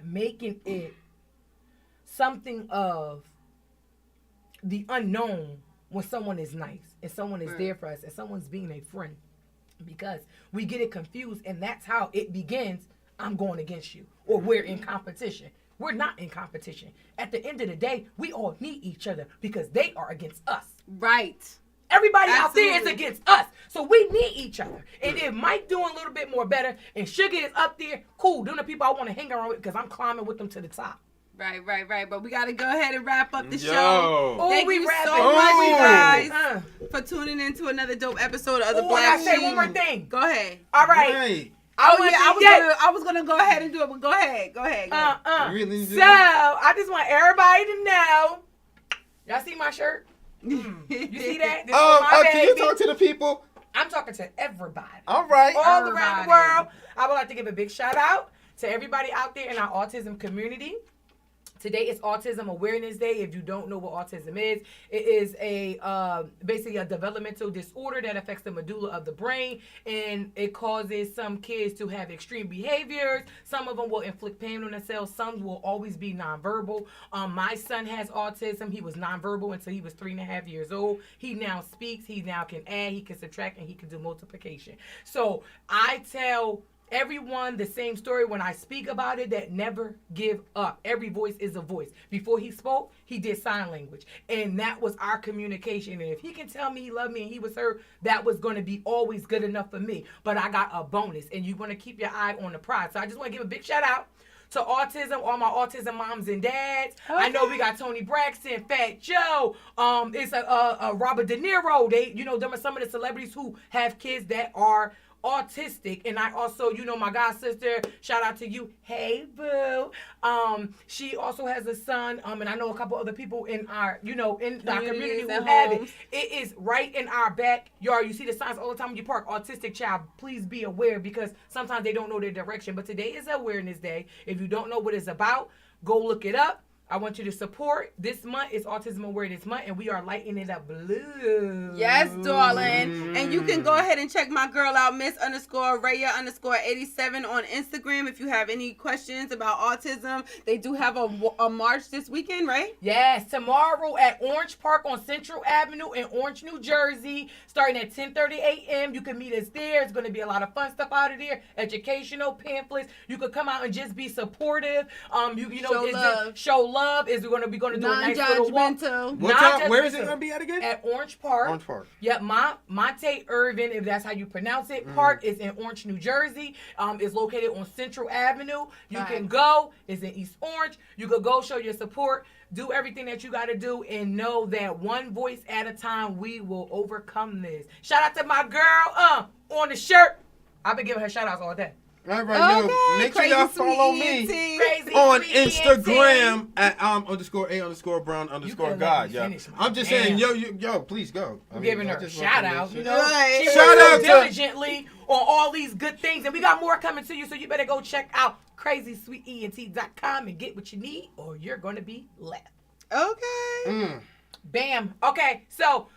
making it something of the unknown when someone is nice and someone is there for us and someone's being a friend. Because we get it confused, and that's how it begins. I'm going against you, or we're in competition. We're not in competition. At the end of the day, we all need each other because they are against us. Right. Everybody out there is against us. So we need each other. And if Mike doing a little bit more better and Sugar is up there, cool. Them the people I want to hang around with because I'm climbing with them to the top. Right. But we got to go ahead and wrap up the show. Thank you so much, you guys, for tuning in to another dope episode of the Black Sheep. I say one more thing. Go ahead. All right. I was gonna go ahead and do it, but go ahead. Really? So I just want everybody to know. Y'all see my shirt? You see that? This can you talk to the people? I'm talking to everybody. All right. All around the world. I would like to give a big shout out to everybody out there in our autism community. Today is Autism Awareness Day. If you don't know what autism is, it is basically a developmental disorder that affects the medulla of the brain, and it causes some kids to have extreme behaviors. Some of them will inflict pain on themselves. Some will always be nonverbal. My son has autism. He was nonverbal until he was 3.5 years old. He now speaks. He now can add. He can subtract, and he can do multiplication. So I tell everyone the same story when I speak about it, that never give up. Every voice is a voice. Before he spoke, he did sign language. And that was our communication. And if he can tell me he loved me and he was heard, that was going to be always good enough for me. But I got a bonus. And you want to keep your eye on the prize. So I just want to give a big shout out to autism, all my autism moms and dads. Okay. I know we got Tony Braxton, Fat Joe, it's a Robert De Niro. Them are some of the celebrities who have kids that are autistic. And I also, my god sister, shout out to you, hey boo, she also has a son, and I know a couple other people in our our community who have it. It is right in our backyard. You see the signs all the time when you park, autistic child. Please be aware, because sometimes they don't know their direction. But today is Awareness Day. If you don't know what it's about, go look it up. I want you to support. This month is Autism Awareness Month, and we are lighting it up blue. Yes, darling. And you can go ahead and check my girl out, Miss_Raya_87 on Instagram if you have any questions about autism. They do have a march this weekend, right? Yes, tomorrow at Orange Park on Central Avenue in Orange, New Jersey, starting at 10:30 a.m. You can meet us there. It's going to be a lot of fun stuff out of there, educational pamphlets. You could come out and just be supportive. Show love. Is we're going to be going to do a nice little walk. What time? Where is it going to be at again? At Orange Park. Orange Park. Yeah, Monte Irvin, if that's how you pronounce it. Park is in Orange, New Jersey. It's located on Central Avenue. You can go. It's in East Orange. You could go show your support. Do everything that you got to do, and know that one voice at a time, we will overcome this. Shout out to my girl on the shirt. I've been giving her shout outs all day. All right, make sure y'all follow me on Instagram at _A_Brown_God. Yeah, I'm just saying, yo, please go. I'm giving her a shout out. She shout out diligently on all these good things, and we got more coming to you. So you better go check out CrazySweetENT.com and get what you need, or you're gonna be left. Okay. Bam. Okay, so.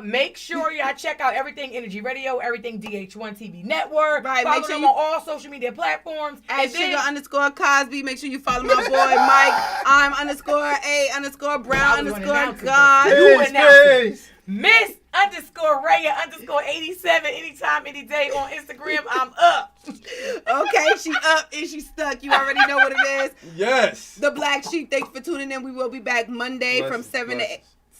Make sure y'all check out everything Energy Radio, everything DH1 TV Network. Right. Follow them on all social media platforms. At Sugar_Cosby. Make sure you follow my boy Mike. I'm _A_Brown_God. Miss_Raya_87 anytime, any day on Instagram. I'm up. Okay. she up? Is she stuck? You already know what it is. Yes. The Black Sheep. Thanks for tuning in. We will be back Monday from 7 to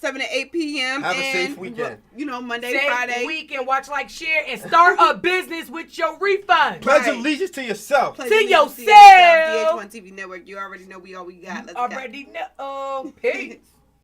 8 p.m. Have a safe weekend. Monday, safe Friday. Weekend. Watch, like, share, and start a business with your refund. Pledge allegiance to yourself. To yourself. DH1 TV Network. You already know we all we got. Let's already know. Peace.